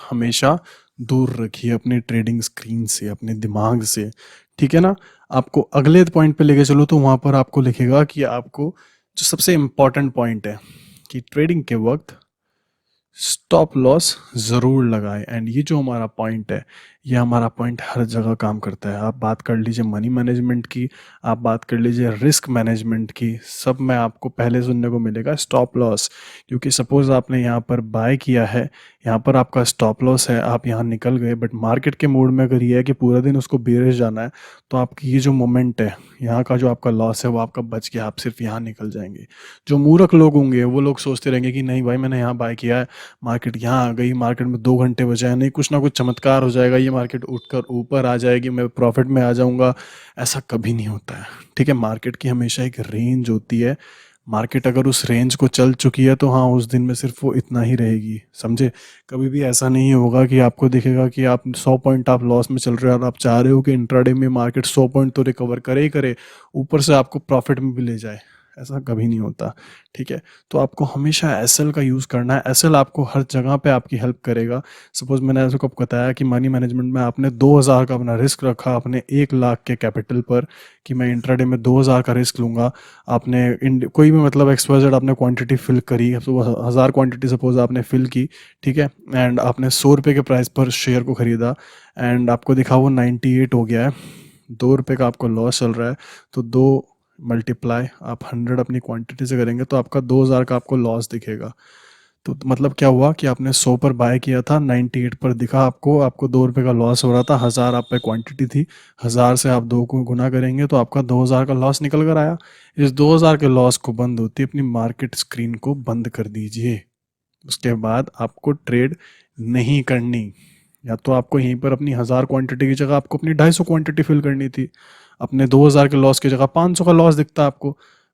हमेशा दूर रखिए अपने ट्रेडिंग स्क्रीन से, अपने दिमाग से। ठीक है ना। आपको अगले पॉइंट पे लेके चलो तो वहाँ पर आपको लिखेगा कि आपको जो सबसे इम्पॉर्टेंट पॉइंट है कि ट्रेडिंग के वक्त स्टॉप लॉस ज़रूर लगाए। एंड ये जो हमारा पॉइंट है, ये हमारा पॉइंट हर जगह काम करता है। आप बात कर लीजिए मनी मैनेजमेंट की, आप बात कर लीजिए रिस्क मैनेजमेंट की, सब में आपको पहले सुनने को मिलेगा स्टॉप लॉस। क्योंकि सपोज़ आपने यहाँ पर बाय किया है, यहाँ पर आपका स्टॉप लॉस है, आप यहाँ निकल गए, बट मार्केट के मूड में अगर ये है कि पूरा दिन उसको बेरिश जाना है, तो आपकी ये जो मोमेंट है, यहाँ का जो आपका लॉस है वो आपका बच गया, आप सिर्फ यहाँ निकल जाएंगे। जो मूर्ख लोग होंगे वो लोग सोचते रहेंगे कि नहीं भाई, मैंने यहाँ बाय किया है, मार्केट यहाँ आ गई, मार्केट में 2 घंटे बचे हैं, नहीं कुछ ना कुछ चमत्कार हो जाएगा, ये मार्केट उठकर ऊपर आ जाएगी, मैं प्रॉफिट में आ जाऊंगा। ऐसा कभी नहीं होता है। ठीक है, मार्केट की हमेशा एक रेंज होती है, मार्केट अगर उस रेंज को चल चुकी है तो हाँ उस दिन में सिर्फ वो इतना ही रहेगी, समझे। कभी भी ऐसा नहीं होगा कि आपको दिखेगा कि आप 100 पॉइंट आप लॉस में चल रहे हो और आप चाह रहे हो कि इंट्राडे में मार्केट 100 पॉइंट तो रिकवर करे ही करे, ऊपर से आपको प्रॉफिट में भी ले जाए। ऐसा कभी नहीं होता, ठीक है। तो आपको हमेशा एसएल का यूज़ करना है। एसएल आपको हर जगह पे आपकी हेल्प करेगा। सपोज मैंने आपको बताया कि मनी मैनेजमेंट में आपने 2000 का अपना रिस्क रखा अपने 1 लाख के कैपिटल पर, कि मैं इंट्राडे में 2000 का रिस्क लूँगा। आपने कोई भी मतलब XYZ आपने क्वांटिटी फिल करी, तो 1000 क्वांटिटी सपोज आपने फिल की, ठीक है, एंड आपने 100 रुपये के प्राइस पर शेयर को ख़रीदा एंड आपको दिखा वो 98 हो गया है, 2 रुपये का आपको लॉस चल रहा है। तो 2 मल्टीप्लाई आप 100 अपनी क्वांटिटी से करेंगे तो आपका 2000 का आपको लॉस दिखेगा। तो मतलब क्या हुआ कि आपने 100 पर बाय किया था, 98 पर दिखा आपको, आपको 2 रुपये का लॉस हो रहा था, 1000 आप पे क्वांटिटी थी, 1000 से आप 2 को गुना करेंगे तो आपका 2000 का लॉस निकल कर आया। इस 2000 के लॉस को बंद होती अपनी मार्केट स्क्रीन को बंद कर दीजिए। उसके बाद आपको ट्रेड नहीं करनी, या तो आपको यहीं पर अपनी 1000 क्वांटिटी की जगह आपको अपनी 250 क्वांटिटी फिल करनी थी। अपने 2000 के लॉस की जगह 500 का लॉस दिखता आपको,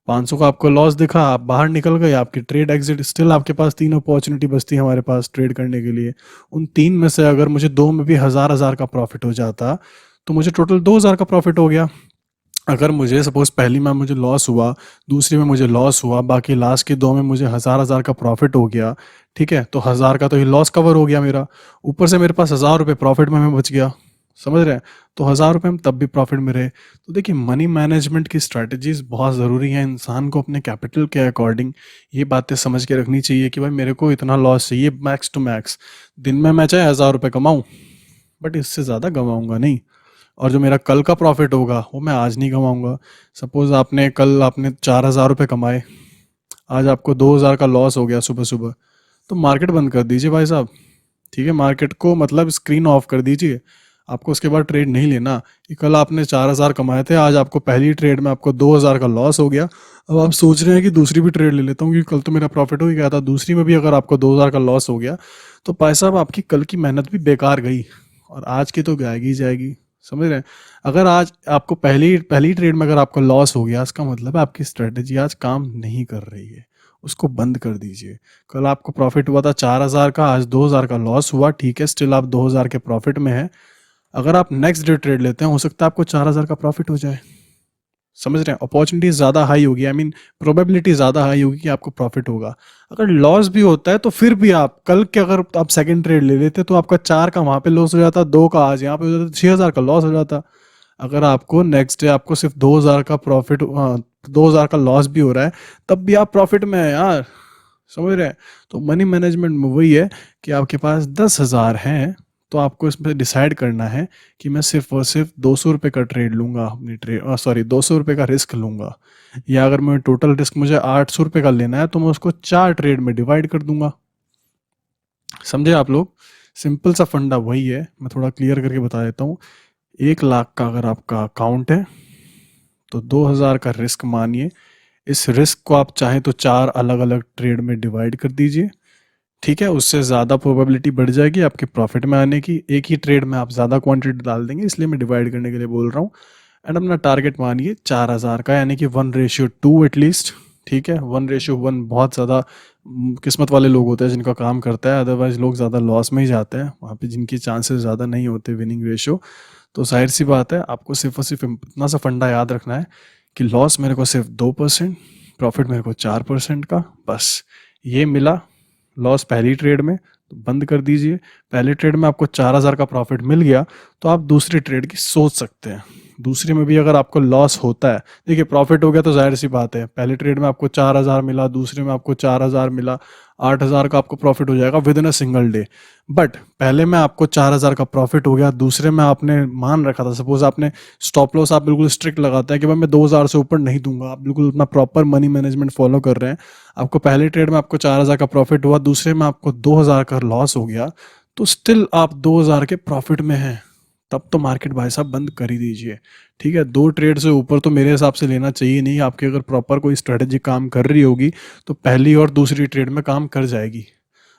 500 का आपको लॉस दिखा, आप बाहर निकल गए, आपकी ट्रेड एग्जिट। स्टिल आपके पास 3 अपॉर्चुनिटी बचती है हमारे पास ट्रेड करने के लिए। उन 3 में से अगर मुझे 2 में भी 1000 का प्रॉफिट हो जाता तो मुझे टोटल 2000 का प्रॉफिट हो गया। अगर मुझे सपोज पहली में मुझे लॉस हुआ, दूसरी में मुझे लॉस हुआ, बाकी लास्ट के 2 में मुझे 1000 का प्रॉफिट हो गया, ठीक है, तो 1000 का तो ये लॉस कवर हो गया मेरा, ऊपर से मेरे पास 1000 रुपये प्रॉफिट में मैं बच गया, समझ रहे हैं। तो 1000 रुपये हम तब भी प्रॉफिट में रहे। तो देखिए मनी मैनेजमेंट की स्ट्रैटेजीज बहुत ज़रूरी है। इंसान को अपने कैपिटल के अकॉर्डिंग ये बातें समझ के रखनी चाहिए कि भाई मेरे को इतना लॉस चाहिए मैक्स टू मैक्स। दिन में मैं चाहे 1000 रुपये कमाऊँ बट इससे ज़्यादा कमाऊँगा नहीं, और जो मेरा कल का प्रॉफिट होगा वो मैं आज नहीं कमाऊँगा। सपोज आपने कल आपने 4000 रुपये कमाए, आज आपको 2000 का लॉस हो गया सुबह सुबह, तो मार्केट बंद कर दीजिए भाई साहब, ठीक है। मार्केट को मतलब स्क्रीन ऑफ कर दीजिए, आपको उसके बाद ट्रेड नहीं लेना। कि कल आपने 4000 कमाए थे, आज आपको पहली ट्रेड में आपको 2000 का लॉस हो गया, अब आप सोच रहे हैं कि दूसरी भी ट्रेड ले लेता हूँ क्योंकि कल तो मेरा प्रॉफिट हो ही गया था, दूसरी में भी अगर आपको 2000 का लॉस हो गया तो भाई साहब आपकी कल की मेहनत भी बेकार गई और आज की तो जाएगी ही जाएगी, समझ रहे हैं। अगर आज आपको पहली पहली ट्रेड में अगर आपका लॉस हो गया, इसका मतलब है आपकी स्ट्रेटेजी आज काम नहीं कर रही है, उसको बंद कर दीजिए। कल आपको प्रॉफिट हुआ था 4000 का, आज 2000 का लॉस हुआ, ठीक है, स्टिल आप 2000 के प्रॉफिट में हैं। अगर आप नेक्स्ट डे ट्रेड लेते हैं हो सकता है आपको 4000 का प्रॉफिट हो जाए, समझ रहे हैं। अपॉर्चुनिटी ज़्यादा हाई होगी, आई मीन प्रोबेबिलिटी ज़्यादा हाई होगी कि आपको प्रॉफिट होगा। अगर लॉस भी होता है तो फिर भी आप कल के अगर आप सेकंड ट्रेड ले लेते तो आपका 4 का वहाँ पे लॉस हो जाता, 2 का आज यहाँ पे हो जाता, 6000 का लॉस हो जाता। अगर आपको नेक्स्ट डे आपको सिर्फ 2000 का प्रॉफिट, 2000 का लॉस भी हो रहा है, तब भी आप प्रॉफिट में हैं यार, समझ रहे हैं। तो मनी मैनेजमेंट में वही है कि आपके पास 10,000 हैं तो आपको इसमें डिसाइड करना है कि मैं सिर्फ और सिर्फ 200 रुपये का ट्रेड लूँगा, अपनी ट्रेड 200 रुपये का रिस्क लूँगा, या अगर मैं टोटल रिस्क मुझे 800 रुपये का लेना है तो मैं उसको 4 ट्रेड में डिवाइड कर दूंगा। समझे आप लोग, सिंपल सा फंडा वही है। मैं थोड़ा क्लियर करके बता देता हूँ। 1 लाख का अगर आपका अकाउंट है तो 2000 का रिस्क मानिए, इस रिस्क को आप चाहें तो 4 अलग अलग ट्रेड में डिवाइड कर दीजिए, ठीक है। उससे ज़्यादा प्रोबेबिलिटी बढ़ जाएगी आपके प्रॉफिट में आने की। एक ही ट्रेड में आप ज़्यादा क्वांटिटी डाल देंगे, इसलिए मैं डिवाइड करने के लिए बोल रहा हूँ। एंड अपना टारगेट मानिए 4000 का, यानी कि 1:2 एटलीस्ट, ठीक है। 1:1 बहुत ज़्यादा किस्मत वाले लोग होते हैं जिनका काम करता है, अदरवाइज लोग ज़्यादा लॉस में ही जाते हैं, वहाँ पे जिनकी चांसेस ज़्यादा नहीं होते विनिंग रेशियो। तो जाहिर सी बात है आपको सिर्फ और सिर्फ इतना सा फंडा याद रखना है कि लॉस मेरे को सिर्फ 2%, प्रॉफिट मेरे को 4% का, बस ये मिला। लॉस पहली ट्रेड में तो बंद कर दीजिए। पहले ट्रेड में आपको 4000 का प्रॉफिट मिल गया तो आप दूसरी ट्रेड की सोच सकते हैं। दूसरे में भी अगर आपको लॉस होता है, देखिए प्रॉफिट हो गया तो जाहिर सी बात है, पहले ट्रेड में आपको 4000 मिला, दूसरे में आपको 4000 मिला, 8000 का आपको प्रॉफिट हो जाएगा with in a single day. But पहले में आपको 4000 का प्रॉफिट हो गया, दूसरे में आपने मान रखा था, सपोज आपने स्टॉप लॉस आप बिल्कुल स्ट्रिक्ट लगाते हैं कि भाई मैं 2000 से ऊपर नहीं दूंगा, आप बिल्कुल अपना प्रॉपर मनी मैनेजमेंट फॉलो कर रहे हैं। आपको पहले ट्रेड में आपको 4000 का प्रॉफिट हुआ, दूसरे में आपको 2000 का लॉस हो गया, तो स्टिल आप 2000 के प्रॉफिट में हैं, तब तो मार्केट भाई साहब बंद कर ही दीजिए, ठीक है। 2 ट्रेड से ऊपर तो मेरे हिसाब से लेना चाहिए नहीं। आपकी अगर प्रॉपर कोई स्ट्रेटेजी काम कर रही होगी तो पहली और दूसरी ट्रेड में काम कर जाएगी।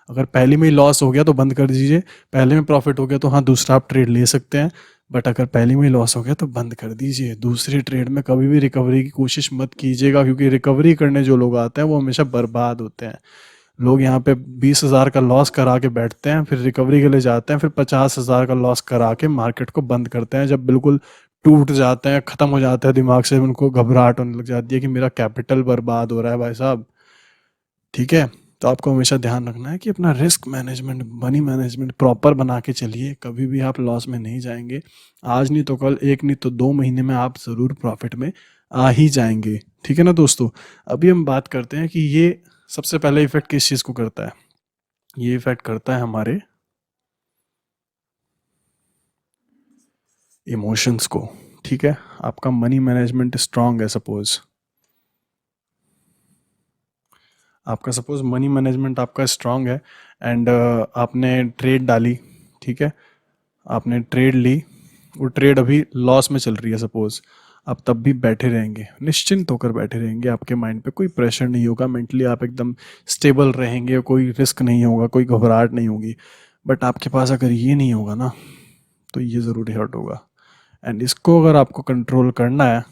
अगर पहली में ही लॉस हो गया तो बंद कर दीजिए, पहले में प्रॉफिट हो गया तो हाँ दूसरा आप ट्रेड ले सकते हैं। बट अगर पहली में लॉस हो गया तो बंद कर दीजिए, दूसरी ट्रेड में कभी भी रिकवरी की कोशिश मत कीजिएगा, क्योंकि रिकवरी करने जो लोग आते हैं वो हमेशा बर्बाद होते हैं। लोग यहाँ पे 20,000 का लॉस करा के बैठते हैं, फिर रिकवरी के लिए जाते हैं, फिर 50,000 का लॉस करा के मार्केट को बंद करते हैं। जब बिल्कुल टूट जाते हैं, ख़त्म हो जाते हैं दिमाग से, उनको घबराहट होने लग जाती है कि मेरा कैपिटल बर्बाद हो रहा है भाई साहब। ठीक है, तो आपको हमेशा ध्यान रखना है कि अपना risk management, money management proper बना के चलिए, कभी भी आप लॉस में नहीं जाएंगे। आज नहीं तो कल, एक नहीं तो 2 महीने में आप ज़रूर प्रॉफिट में आ ही जाएंगे। ठीक है ना दोस्तों। अभी हम बात करते हैं कि ये सबसे पहले इफेक्ट किस चीज़ को करता है। ये इफेक्ट करता है हमारे इमोशंस को। ठीक है, आपका मनी मैनेजमेंट स्ट्रांग है, सपोज मनी मैनेजमेंट आपका स्ट्रांग है, एंड आपने ट्रेड डाली। ठीक है, आपने ट्रेड ली, वो ट्रेड अभी लॉस में चल रही है सपोज, आप तब भी बैठे रहेंगे, निश्चिंत होकर बैठे रहेंगे, आपके माइंड पे कोई प्रेशर नहीं होगा, मेंटली आप एकदम स्टेबल रहेंगे, कोई रिस्क नहीं होगा, कोई घबराहट नहीं होगी। बट आपके पास अगर ये नहीं होगा ना, तो ये ज़रूर हर्ट होगा। एंड इसको अगर आपको कंट्रोल करना है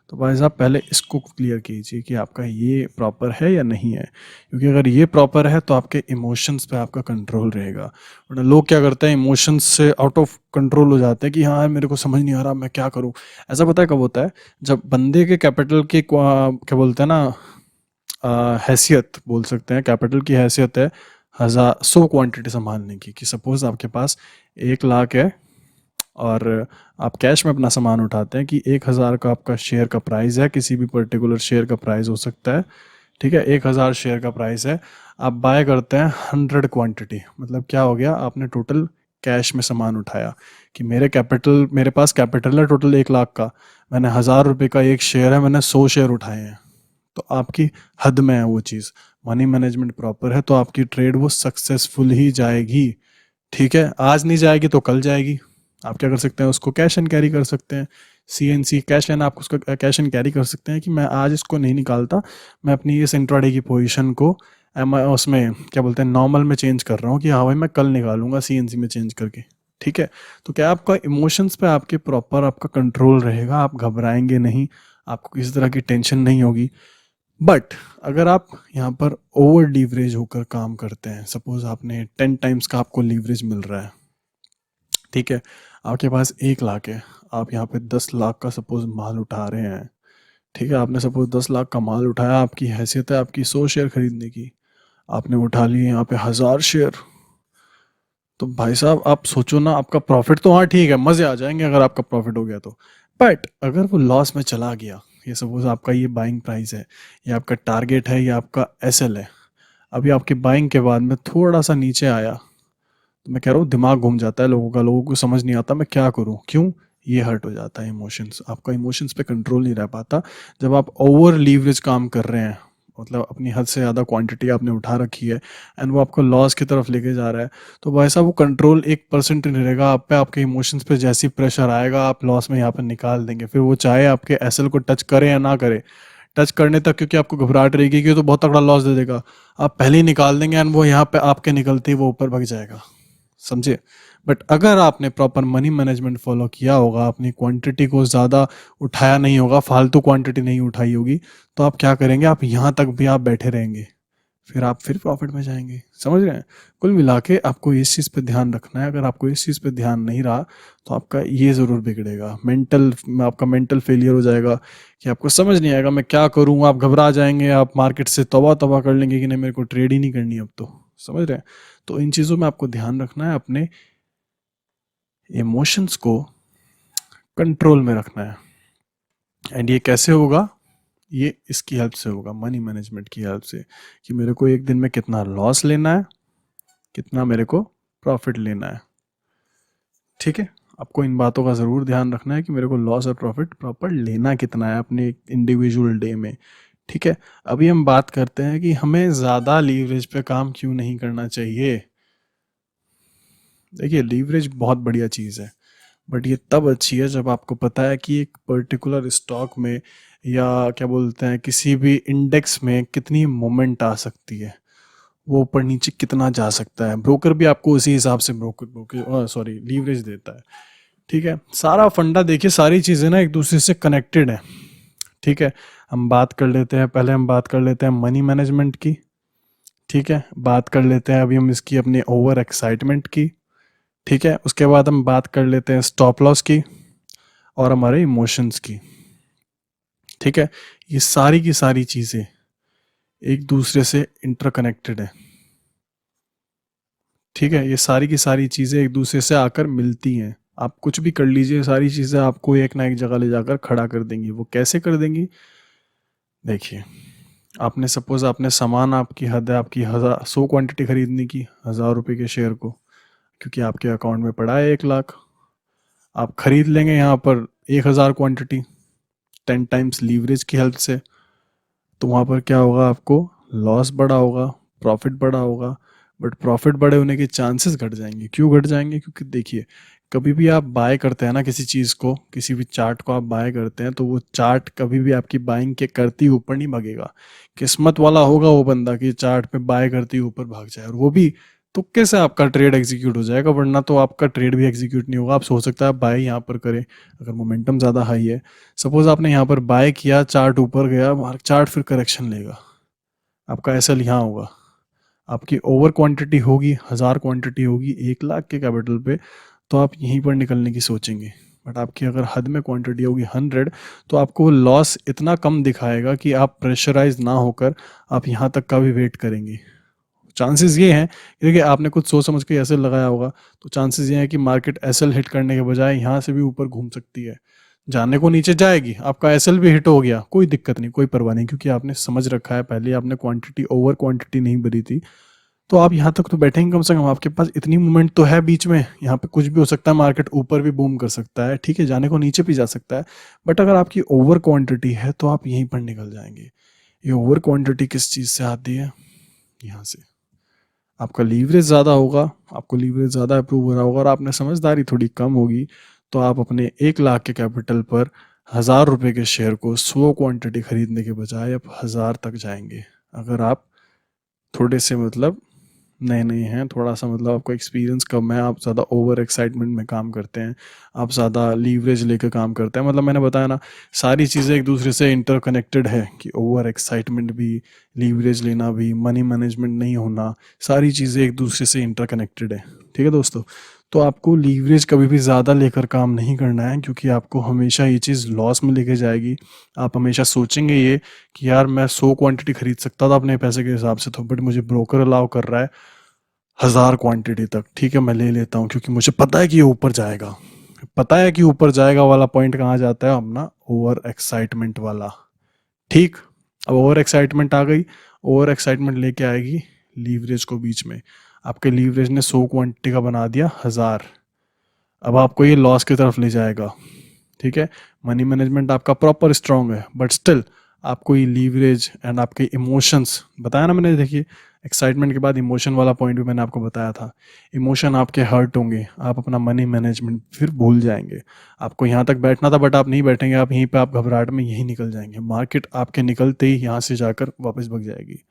तो भाई साहब पहले इसको क्लियर कीजिए कि आपका ये प्रॉपर है या नहीं है, क्योंकि अगर ये प्रॉपर है तो आपके इमोशंस पे आपका कंट्रोल रहेगा। वरना लोग क्या करते हैं, इमोशंस से आउट ऑफ कंट्रोल हो जाते हैं कि हाँ यार मेरे को समझ नहीं आ रहा मैं क्या करूँ। ऐसा पता है कब होता है, जब बंदे के कैपिटल की क्या बोलते हैं ना, हैसियत बोल सकते हैं, कैपिटल की हैसियत है 1,000 क्वांटिटी संभालने की। कि सपोज आपके पास 1 लाख है और आप कैश में अपना सामान उठाते हैं कि 1,000 का आपका शेयर का प्राइस है, किसी भी पर्टिकुलर शेयर का प्राइस हो सकता है। ठीक है, 1,000 शेयर का प्राइस है, आप बाय करते हैं 100 क्वांटिटी। मतलब क्या हो गया, आपने टोटल कैश में सामान उठाया कि मेरे पास कैपिटल है टोटल 1 लाख का, मैंने 1,000 रुपये का एक शेयर है, मैंने 100 शेयर उठाए हैं। तो आपकी हद में है वो चीज़, मनी मैनेजमेंट प्रॉपर है तो आपकी ट्रेड वो सक्सेसफुल ही जाएगी। ठीक है, आज नहीं जाएगी तो कल जाएगी। आप क्या कर सकते हैं, उसको कैश एंड कैरी कर सकते हैं, CNC कैश एंड, आप उसको कैश एंड कैरी कर सकते हैं कि मैं आज इसको नहीं निकालता, मैं अपनी इस इंट्राडे की पोजीशन को उसमें क्या बोलते हैं नॉर्मल में चेंज कर रहा हूँ कि हाँ भाई मैं कल निकालूंगा CNC में चेंज करके। ठीक है, तो क्या आपका इमोशंस पे आपके प्रॉपर आपका कंट्रोल रहेगा, आप घबराएंगे नहीं, आपको किसी तरह की टेंशन नहीं होगी। बट अगर आप यहाँ पर ओवर लीवरेज होकर काम करते हैं, सपोज आपने 10 टाइम्स का आपको लीवरेज मिल रहा है। ठीक है, आपके पास 1 लाख है, आप यहाँ पे 10 लाख का सपोज माल उठा रहे हैं। ठीक है, आपने सपोज 10 लाख का माल उठाया, आपकी हैसियत है आपकी 100 शेयर खरीदने की, आपने उठा लिए यहाँ पे 1,000 शेयर। तो भाई साहब आप सोचो ना, आपका प्रॉफिट तो हाँ ठीक है, मज़े आ जाएंगे अगर आपका प्रॉफिट हो गया तो। बट अगर वो लॉस में चला गया, ये सपोज आपका ये बाइंग प्राइस है, ये आपका टारगेट है, ये आपका SL है, अभी आपकी बाइंग के बाद में थोड़ा सा नीचे आया, तो मैं कह रहा हूँ दिमाग घूम जाता है लोगों का, लोगों को समझ नहीं आता मैं क्या करूँ क्यों। ये हर्ट हो जाता है इमोशंस, आपका इमोशंस पे कंट्रोल नहीं रह पाता जब आप ओवर लीवरेज काम कर रहे हैं, मतलब अपनी हद से ज़्यादा क्वांटिटी आपने उठा रखी है एंड वो आपको लॉस की तरफ लेके जा रहा है। तो वैसा वो कंट्रोल 1% नहीं रहेगा आप पे, आपके इमोशंस पे जैसी प्रेशर आएगा आप लॉस में यहाँ पे निकाल देंगे, फिर वो चाहे आपके SL को टच करे या ना करे, टच करने तक क्योंकि आपको घबराहट रहेगी कि तो बहुत तगड़ा लॉस दे देगा, आप पहले ही निकाल देंगे एंड वो यहाँ पे आपके निकलते ही वो ऊपर भग जाएगा, समझे। बट अगर आपने प्रॉपर मनी मैनेजमेंट फॉलो किया होगा, अपनी क्वांटिटी को ज़्यादा उठाया नहीं होगा, फालतू क्वांटिटी नहीं उठाई होगी, तो आप क्या करेंगे, आप यहाँ तक भी आप बैठे रहेंगे, फिर आप फिर प्रॉफिट में जाएंगे, समझ रहे हैं। कुल मिला के आपको इस चीज़ पे ध्यान रखना है, अगर आपको इस चीज़ पे ध्यान नहीं रहा तो आपका ये ज़रूर बिगड़ेगा, आपका मेंटल फेलियर हो जाएगा कि आपको समझ नहीं आएगा मैं क्या करूँ, आप घबरा जाएंगे, आप मार्केट से तौबा तौबा कर लेंगे कि नहीं मेरे को ट्रेड ही नहीं करनी अब तो, समझ रहे हैं। तो इन चीज़ों में आपको ध्यान रखना है, अपने इमोशंस को कंट्रोल में रखना है। एंड ये कैसे होगा, ये इसकी हेल्प से होगा, मनी मैनेजमेंट की हेल्प से, कि मेरे को एक दिन में कितना लॉस लेना है, कितना मेरे को प्रॉफिट लेना है। ठीक है, आपको इन बातों का ज़रूर ध्यान रखना है कि मेरे को लॉस और प्रॉफिट प्रॉपर लेना कितना है अपने इंडिविजुअल डे में। ठीक है, अभी हम बात करते हैं कि हमें ज़्यादा लीवरेज पे काम क्यों नहीं करना चाहिए। देखिए, लीवरेज बहुत बढ़िया चीज़ है, बट ये तब अच्छी है जब आपको पता है कि एक पर्टिकुलर स्टॉक में या क्या बोलते हैं किसी भी इंडेक्स में कितनी मोमेंट आ सकती है, वो ऊपर नीचे कितना जा सकता है। ब्रोकर भी आपको उसी हिसाब से ब्रोकर ब्रोकर सॉरी लीवरेज देता है। ठीक है, सारा फंडा देखिए, सारी चीज़ें ना एक दूसरे से कनेक्टेड है। ठीक है, हम बात कर लेते हैं, पहले हम बात कर लेते हैं मनी मैनेजमेंट की। ठीक है, बात कर लेते हैं अभी हम इसकी अपनी ओवर एक्साइटमेंट की। ठीक है, उसके बाद हम बात कर लेते हैं स्टॉप लॉस की और हमारे इमोशंस की। ठीक है, ये सारी की सारी चीज़ें एक दूसरे से इंटरकनेक्टेड है। ठीक है, ये सारी की सारी चीज़ें एक दूसरे से आकर मिलती हैं। आप कुछ भी कर लीजिए, सारी चीज़ें आपको एक ना एक जगह ले जाकर खड़ा कर देंगी। वो कैसे कर देंगी? देखिए, आपने सपोज आपने सामान, आपकी हद है आपकी 100 क्वांटिटी खरीदने की, 1,000 रुपये के शेयर को, क्योंकि आपके अकाउंट में पड़ा है 1 लाख। आप खरीद लेंगे यहाँ पर 1,000 क्वांटिटी 10 टाइम्स लीवरेज की हेल्प से। तो वहाँ पर क्या होगा? आपको लॉस बड़ा होगा, प्रॉफिट बड़ा होगा, बट प्रॉफिट बड़े होने के चांसेस घट जाएंगे। क्यों घट जाएंगे? क्योंकि देखिए, कभी भी आप बाय करते हैं ना किसी चीज़ को, किसी भी चार्ट को आप बाय करते हैं, तो वो चार्ट कभी भी आपकी बाइंग के करती ऊपर नहीं भागेगा। किस्मत वाला होगा वो बंदा कि चार्ट पे बाय करती ऊपर भाग जाए, और वो भी तुक्के से आपका ट्रेड एग्जीक्यूट हो जाएगा, वरना तो आपका ट्रेड भी एग्जीक्यूट नहीं होगा। आप सोच सकते हैं आप बाय यहाँ पर करें अगर मोमेंटम ज़्यादा हाई है। सपोज आपने यहाँ पर बाय किया, चार्ट ऊपर गया, चार्ट फिर करेक्शन लेगा, आपका एसएल यहाँ होगा। आपकी ओवर क्वांटिटी होगी, 1,000 क्वांटिटी होगी 1 लाख के कैपिटल पे, तो आप यहीं पर निकलने की सोचेंगे। बट आपकी अगर हद में क्वांटिटी होगी 100, तो आपको लॉस इतना कम दिखाएगा कि आप प्रेशराइज ना होकर आप यहाँ तक का भी वेट करेंगे। चांसेस ये हैं, देखिए आपने कुछ सोच समझ के एसएल लगाया होगा, तो चांसेस ये हैं कि मार्केट एसएल हिट करने के बजाय यहाँ से भी ऊपर घूम सकती है, जाने को नीचे जाएगी। आपका एसएल भी हिट हो गया, कोई दिक्कत नहीं, कोई परवाह नहीं, क्योंकि आपने समझ रखा है पहले, आपने क्वांटिटी ओवर क्वांटिटी नहीं भरी थी। तो आप यहाँ तक तो बैठेंगे कम से कम, आपके पास इतनी मूवमेंट तो है बीच में, यहाँ पे कुछ भी हो सकता है, मार्केट ऊपर भी बूम कर सकता है, ठीक है, जाने को नीचे भी जा सकता है। बट अगर आपकी ओवर क्वांटिटी है तो आप यहीं पर निकल जाएंगे। ये ओवर क्वांटिटी किस चीज़ से आती है? यहाँ से आपका लीवरेज ज़्यादा होगा, आपको लीवरेज ज़्यादा अप्रूव हो रहा होगा, और आपने समझदारी थोड़ी कम होगी, तो आप अपने 1 लाख के कैपिटल पर 1,000 रुपये के शेयर को 100 क्वांटिटी खरीदने के बजाय आप 1,000 तक जाएंगे। अगर आप थोड़े से मतलब नए नए हैं, थोड़ा सा मतलब आपको एक्सपीरियंस कम है, आप ज़्यादा ओवर एक्साइटमेंट में काम करते हैं, आप ज़्यादा लीवरेज लेकर काम करते हैं, मतलब मैंने बताया ना, सारी चीज़ें एक दूसरे से इंटरकनेक्टेड है कि ओवर एक्साइटमेंट भी, लीवरेज लेना भी, मनी मैनेजमेंट नहीं होना, सारी चीज़ें एक दूसरे से इंटरकनेक्टेड है। ठीक है दोस्तों, तो आपको लीवरेज कभी भी ज़्यादा लेकर काम नहीं करना है, क्योंकि आपको हमेशा ये चीज़ लॉस में लेके जाएगी। आप हमेशा सोचेंगे ये कि यार मैं 100 क्वांटिटी खरीद सकता था अपने पैसे के हिसाब से, तो बट मुझे ब्रोकर अलाउ कर रहा है 1,000 क्वांटिटी तक, ठीक है मैं ले लेता हूँ, क्योंकि मुझे पता है कि ये ऊपर जाएगा। पता है कि ऊपर जाएगा वाला पॉइंट कहाँ जाता है अपना? ओवर एक्साइटमेंट वाला। ठीक, अब ओवर एक्साइटमेंट आ गई, ओवर एक्साइटमेंट लेके आएगी लीवरेज को बीच में। आपके लीवरेज ने 100 क्वांटिटी का बना दिया 1,000, अब आपको ये लॉस की तरफ ले जाएगा। ठीक है, मनी मैनेजमेंट आपका प्रॉपर स्ट्रांग है, बट स्टिल आपको ये लीवरेज एंड आपके इमोशंस बताया ना मैंने, देखिए एक्साइटमेंट के बाद इमोशन वाला पॉइंट भी मैंने आपको बताया था। इमोशन आपके हर्ट होंगे, आप अपना मनी मैनेजमेंट फिर भूल जाएंगे। आपको यहाँ तक बैठना था बट आप नहीं बैठेंगे, आप यहीं पे, आप घबराहट में यहीं निकल जाएंगे, मार्केट आपके निकलते ही यहाँ से जाकर वापस भग जाएगी।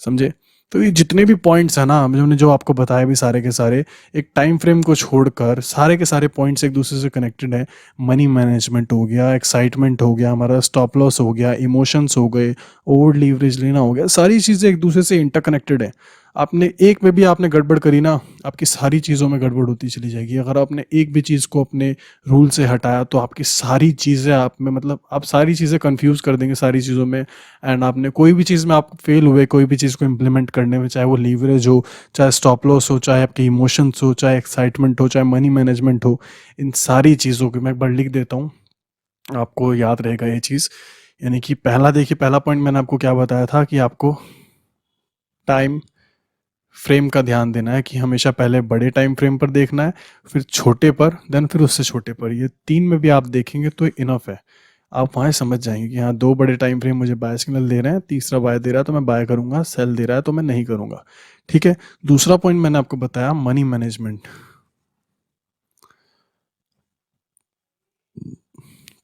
समझे? तो ये जितने भी पॉइंट्स हैं ना, हमने जो आपको बताया भी सारे के सारे, एक टाइम फ्रेम को छोड़कर सारे के सारे पॉइंट्स एक दूसरे से कनेक्टेड है। मनी मैनेजमेंट हो गया, एक्साइटमेंट हो गया, हमारा स्टॉप लॉस हो गया, इमोशंस हो गए, ओवर लीवरेज लेना हो गया, सारी चीज़ें एक दूसरे से इंटरकनेक्टेड है। आपने एक में भी आपने गड़बड़ करी ना, आपकी सारी चीज़ों में गड़बड़ होती चली जाएगी। अगर आपने एक भी चीज़ को अपने रूल से हटाया, तो आपकी सारी चीज़ें आप में, मतलब आप सारी चीज़ें कंफ्यूज कर देंगे सारी चीज़ों में। एंड आपने कोई भी चीज़ में आप फेल हुए, कोई भी चीज़ को इम्प्लीमेंट करने में, चाहे वो लीवरेज हो, चाहे स्टॉप लॉस हो, चाहे आपके इमोशंस हो, चाहे एक्साइटमेंट हो, चाहे मनी मैनेजमेंट हो, इन सारी चीज़ों की मैं एक बार लिख देता हूँ, आपको याद रहेगा ये चीज़। यानी कि पहला, देखिए पहला पॉइंट मैंने आपको क्या बताया था कि आपको टाइम फ्रेम का ध्यान देना है, कि हमेशा पहले बड़े टाइम फ्रेम पर देखना है, फिर छोटे पर, देन फिर उससे छोटे पर। ये 3 में भी आप देखेंगे तो इनफ है, आप वहाँ समझ जाएंगे कि हाँ 2 बड़े टाइम फ्रेम मुझे बाय सिग्नल दे रहे हैं, तीसरा बाय दे रहा है तो मैं बाय करूंगा, सेल दे रहा है तो मैं नहीं करूंगा। ठीक है, दूसरा पॉइंट मैंने आपको बताया मनी मैनेजमेंट।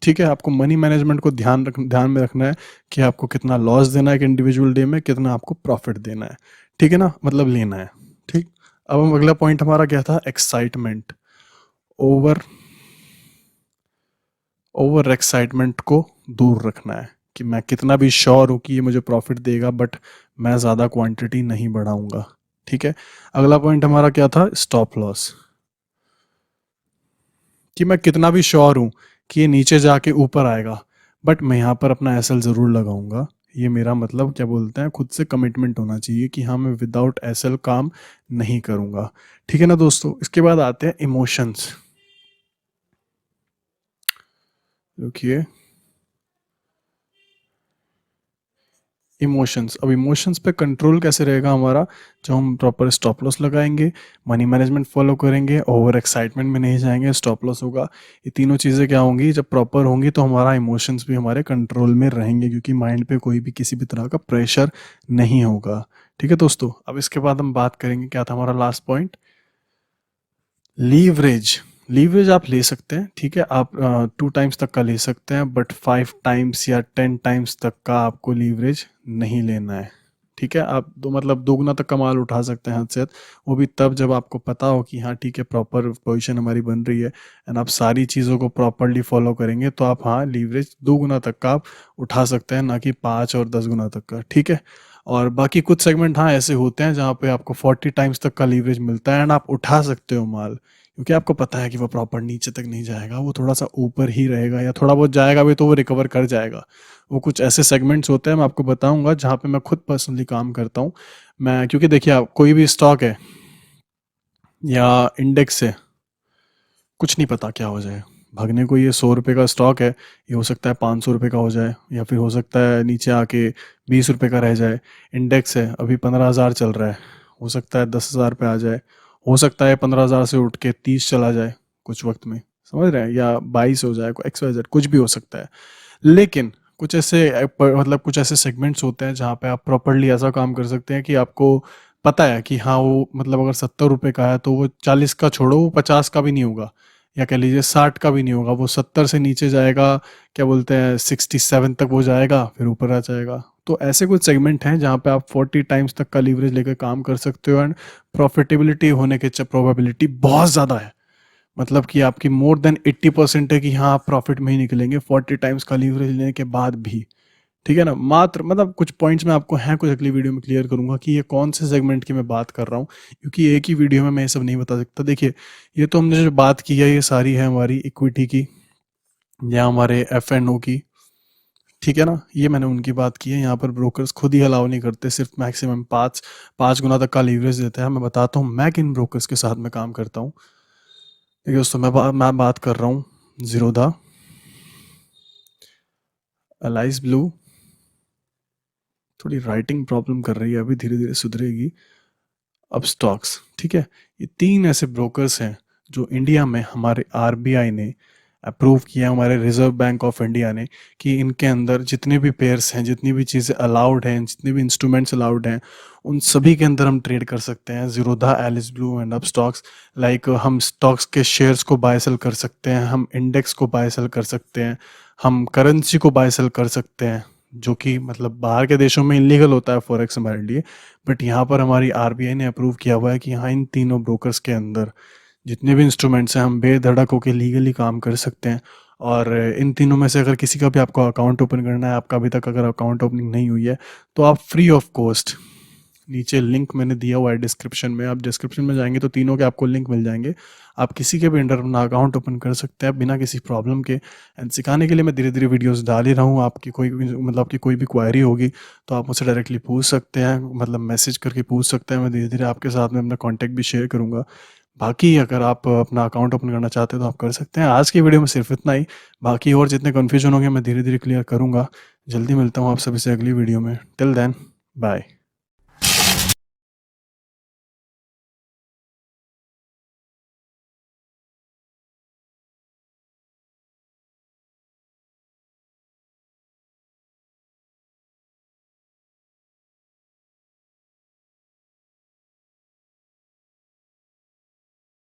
ठीक है, आपको मनी मैनेजमेंट को ध्यान में रखना है कि आपको कितना लॉस देना है एक इंडिविजुअल डे में, कितना आपको प्रॉफिट देना है। ठीक है ना, मतलब लेना है। ठीक, अब हम अगला पॉइंट हमारा क्या था? एक्साइटमेंट। ओवर ओवर एक्साइटमेंट को दूर रखना है कि मैं कितना भी श्योर हूँ कि ये मुझे प्रॉफिट देगा, बट मैं ज़्यादा क्वांटिटी नहीं बढ़ाऊंगा। ठीक है, अगला पॉइंट हमारा क्या था? Stop loss. कि मैं कितना भी श्योर हूँ कि ये नीचे जाके ऊपर आएगा, बट मैं यहाँ पर अपना एसएल ज़रूर लगाऊंगा। ये मेरा मतलब क्या बोलते हैं, खुद से कमिटमेंट होना चाहिए कि हाँ मैं विदाउट एसएल काम नहीं करूँगा। ठीक है ना दोस्तों। इसके बाद आते हैं इमोशंस। देखिए इमोशंस, अब इमोशंस पे कंट्रोल कैसे रहेगा हमारा? जब हम प्रॉपर स्टॉप लॉस लगाएंगे, मनी मैनेजमेंट फॉलो करेंगे, ओवर एक्साइटमेंट में नहीं जाएंगे, स्टॉप लॉस होगा, ये तीनों चीज़ें क्या होंगी जब प्रॉपर होंगी, तो हमारा इमोशंस भी हमारे कंट्रोल में रहेंगे, क्योंकि माइंड पे कोई भी किसी भी तरह का प्रेशर नहीं होगा। ठीक है दोस्तों। अब इसके बाद हम बात करेंगे, क्या था हमारा लास्ट पॉइंट? लीवरेज। लीवरेज आप ले सकते हैं, ठीक है, आप 2 टाइम्स तक का ले सकते हैं, बट 5 टाइम्स या 10 टाइम्स तक का आपको लीवरेज नहीं लेना है। ठीक है, आप दो मतलब दोगुना तक का माल उठा सकते हैं हद से हद, वो भी तब जब आपको पता हो कि हाँ ठीक है प्रॉपर पोजीशन हमारी बन रही है, एंड आप सारी चीज़ों को प्रॉपरली फॉलो करेंगे, तो आप हाँ लीवरेज 2 गुना तक का आप उठा सकते हैं, ना कि 5 और 10 गुना तक का। ठीक है। और बाकी कुछ सेगमेंट हाँ ऐसे होते हैं जहाँ पे आपको 40 टाइम्स तक का लीवरेज मिलता है, एंड आप उठा सकते हो माल, क्योंकि आपको पता है कि वो प्रॉपर नीचे तक नहीं जाएगा, वो थोड़ा सा ऊपर ही रहेगा, या थोड़ा बहुत जाएगा भी तो वो रिकवर कर जाएगा। वो कुछ ऐसे सेगमेंट्स होते हैं, मैं आपको बताऊंगा, जहाँ पे मैं खुद पर्सनली काम करता हूँ। मैं क्योंकि देखिए आप कोई भी स्टॉक है या इंडेक्स है, कुछ नहीं पता क्या हो जाए। भागने को ये 100 रुपये का स्टॉक है, ये हो सकता है 500 रुपये का हो जाए, या फिर हो सकता है नीचे आके 20 रुपये का रह जाए। इंडेक्स है अभी 15,000 चल रहा है, हो सकता है 10,000 पे आ जाए, हो सकता है 15,000 से उठ के 30 चला जाए कुछ वक्त में, समझ रहे हैं, या 22 हो जाए, XYZ कुछ भी हो सकता है। लेकिन कुछ ऐसे मतलब कुछ ऐसे सेगमेंट्स होते हैं जहाँ पे आप प्रॉपरली ऐसा काम कर सकते हैं कि आपको पता है कि हाँ वो मतलब अगर 70 रुपये का है तो वो 40 का छोड़ो, वो 50 का भी नहीं होगा, या कह लीजिए 60 का भी नहीं होगा, वो 70 से नीचे जाएगा, क्या बोलते हैं 67 तक वो जाएगा, फिर ऊपर आ जाएगा। तो ऐसे कुछ सेगमेंट हैं जहाँ पे आप 40 टाइम्स तक का लीवरेज लेकर काम कर सकते हो, एंड प्रॉफिटेबिलिटी होने की प्रोबेबिलिटी बहुत ज़्यादा है। मतलब कि आपकी मोर देन 80% है कि हाँ आप प्रॉफिट में ही निकलेंगे 40 टाइम्स का लीवरेज लेने के बाद भी। ठीक है ना। मात्र मतलब कुछ पॉइंट्स मैं आपको हैं कुछ अगली वीडियो में क्लियर करूंगा कि ये कौन से सेगमेंट की मैं बात कर रहा हूँ, क्योंकि एक ही वीडियो में मैं ये सब नहीं बता सकता। देखिए ये तो हमने जो बात की है ये सारी है हमारी इक्विटी की या हमारे F&O की। ठीक है ना, ये मैंने उनकी बात की है। यहाँ पर ब्रोकर्स खुद ही अलाउ नहीं करते, सिर्फ मैक्सिमम 5 गुना तक का लीवरेज देते हैं। मैं बताता हूँ मैं किन ब्रोकर्स के साथ में काम करता हूँ। देखिए दोस्तों मैं बात कर रहा हूँ जीरोधा, अलाइस ब्लू, थोड़ी राइटिंग प्रॉब्लम कर रही है अभी, धीरे धीरे सुधरेगी, अब स्टॉक्स। ठीक है, ये 3 ऐसे ब्रोकर्स हैं जो इंडिया में हमारे आरबीआई ने अप्रूव किया, हमारे रिजर्व बैंक ऑफ इंडिया ने, कि इनके अंदर जितने भी पेयर्स हैं, जितनी भी चीज़ें अलाउड हैं, जितने भी इंस्ट्रूमेंट्स अलाउड हैं, उन सभी के अंदर हम ट्रेड कर सकते हैं। जीरोधा, एलिस ब्लू एंड अब स्टॉक्स। लाइक हम स्टॉक्स के शेयर्स को बाय सेल कर सकते हैं, हम इंडेक्स को बाय सेल कर सकते हैं, हम करेंसी को बाय सेल कर सकते हैं, जो कि मतलब बाहर के देशों में इलीगल होता है फॉरेक्स हमारे लिए, बट यहाँ पर हमारी आरबीआई ने अप्रूव किया हुआ है कि हाँ इन तीनों ब्रोकर्स के अंदर जितने भी इंस्ट्रूमेंट्स हैं हम बेधड़क होकर लीगली काम कर सकते हैं। और इन तीनों में से अगर किसी का भी आपको अकाउंट ओपन करना है, आपका अभी तक अगर अकाउंट ओपनिंग नहीं हुई है, तो आप फ्री ऑफ कॉस्ट, नीचे लिंक मैंने दिया हुआ है डिस्क्रिप्शन में, आप डिस्क्रिप्शन में जाएंगे तो तीनों के आपको लिंक मिल जाएंगे, आप किसी के भी अंडर अपना अकाउंट ओपन कर सकते हैं बिना किसी प्रॉब्लम के। एंड सिखाने के लिए मैं धीरे धीरे वीडियोस डाल ही रहा हूँ। आपकी कोई मतलब आपकी कोई भी क्वायरी होगी तो आप मुझसे डायरेक्टली पूछ सकते हैं, मतलब मैसेज करके पूछ सकते हैं, मैं धीरे धीरे आपके साथ में अपना कॉन्टैक्ट भी शेयर करूँगा। बाकी अगर आप अपना अकाउंट ओपन करना चाहते हो तो आप कर सकते हैं। आज की वीडियो में सिर्फ इतना ही, बाकी और जितने कन्फ्यूजन होंगे मैं धीरे धीरे क्लियर करूँगा। जल्दी मिलता हूँ आप सभी से अगली वीडियो में। Till then bye.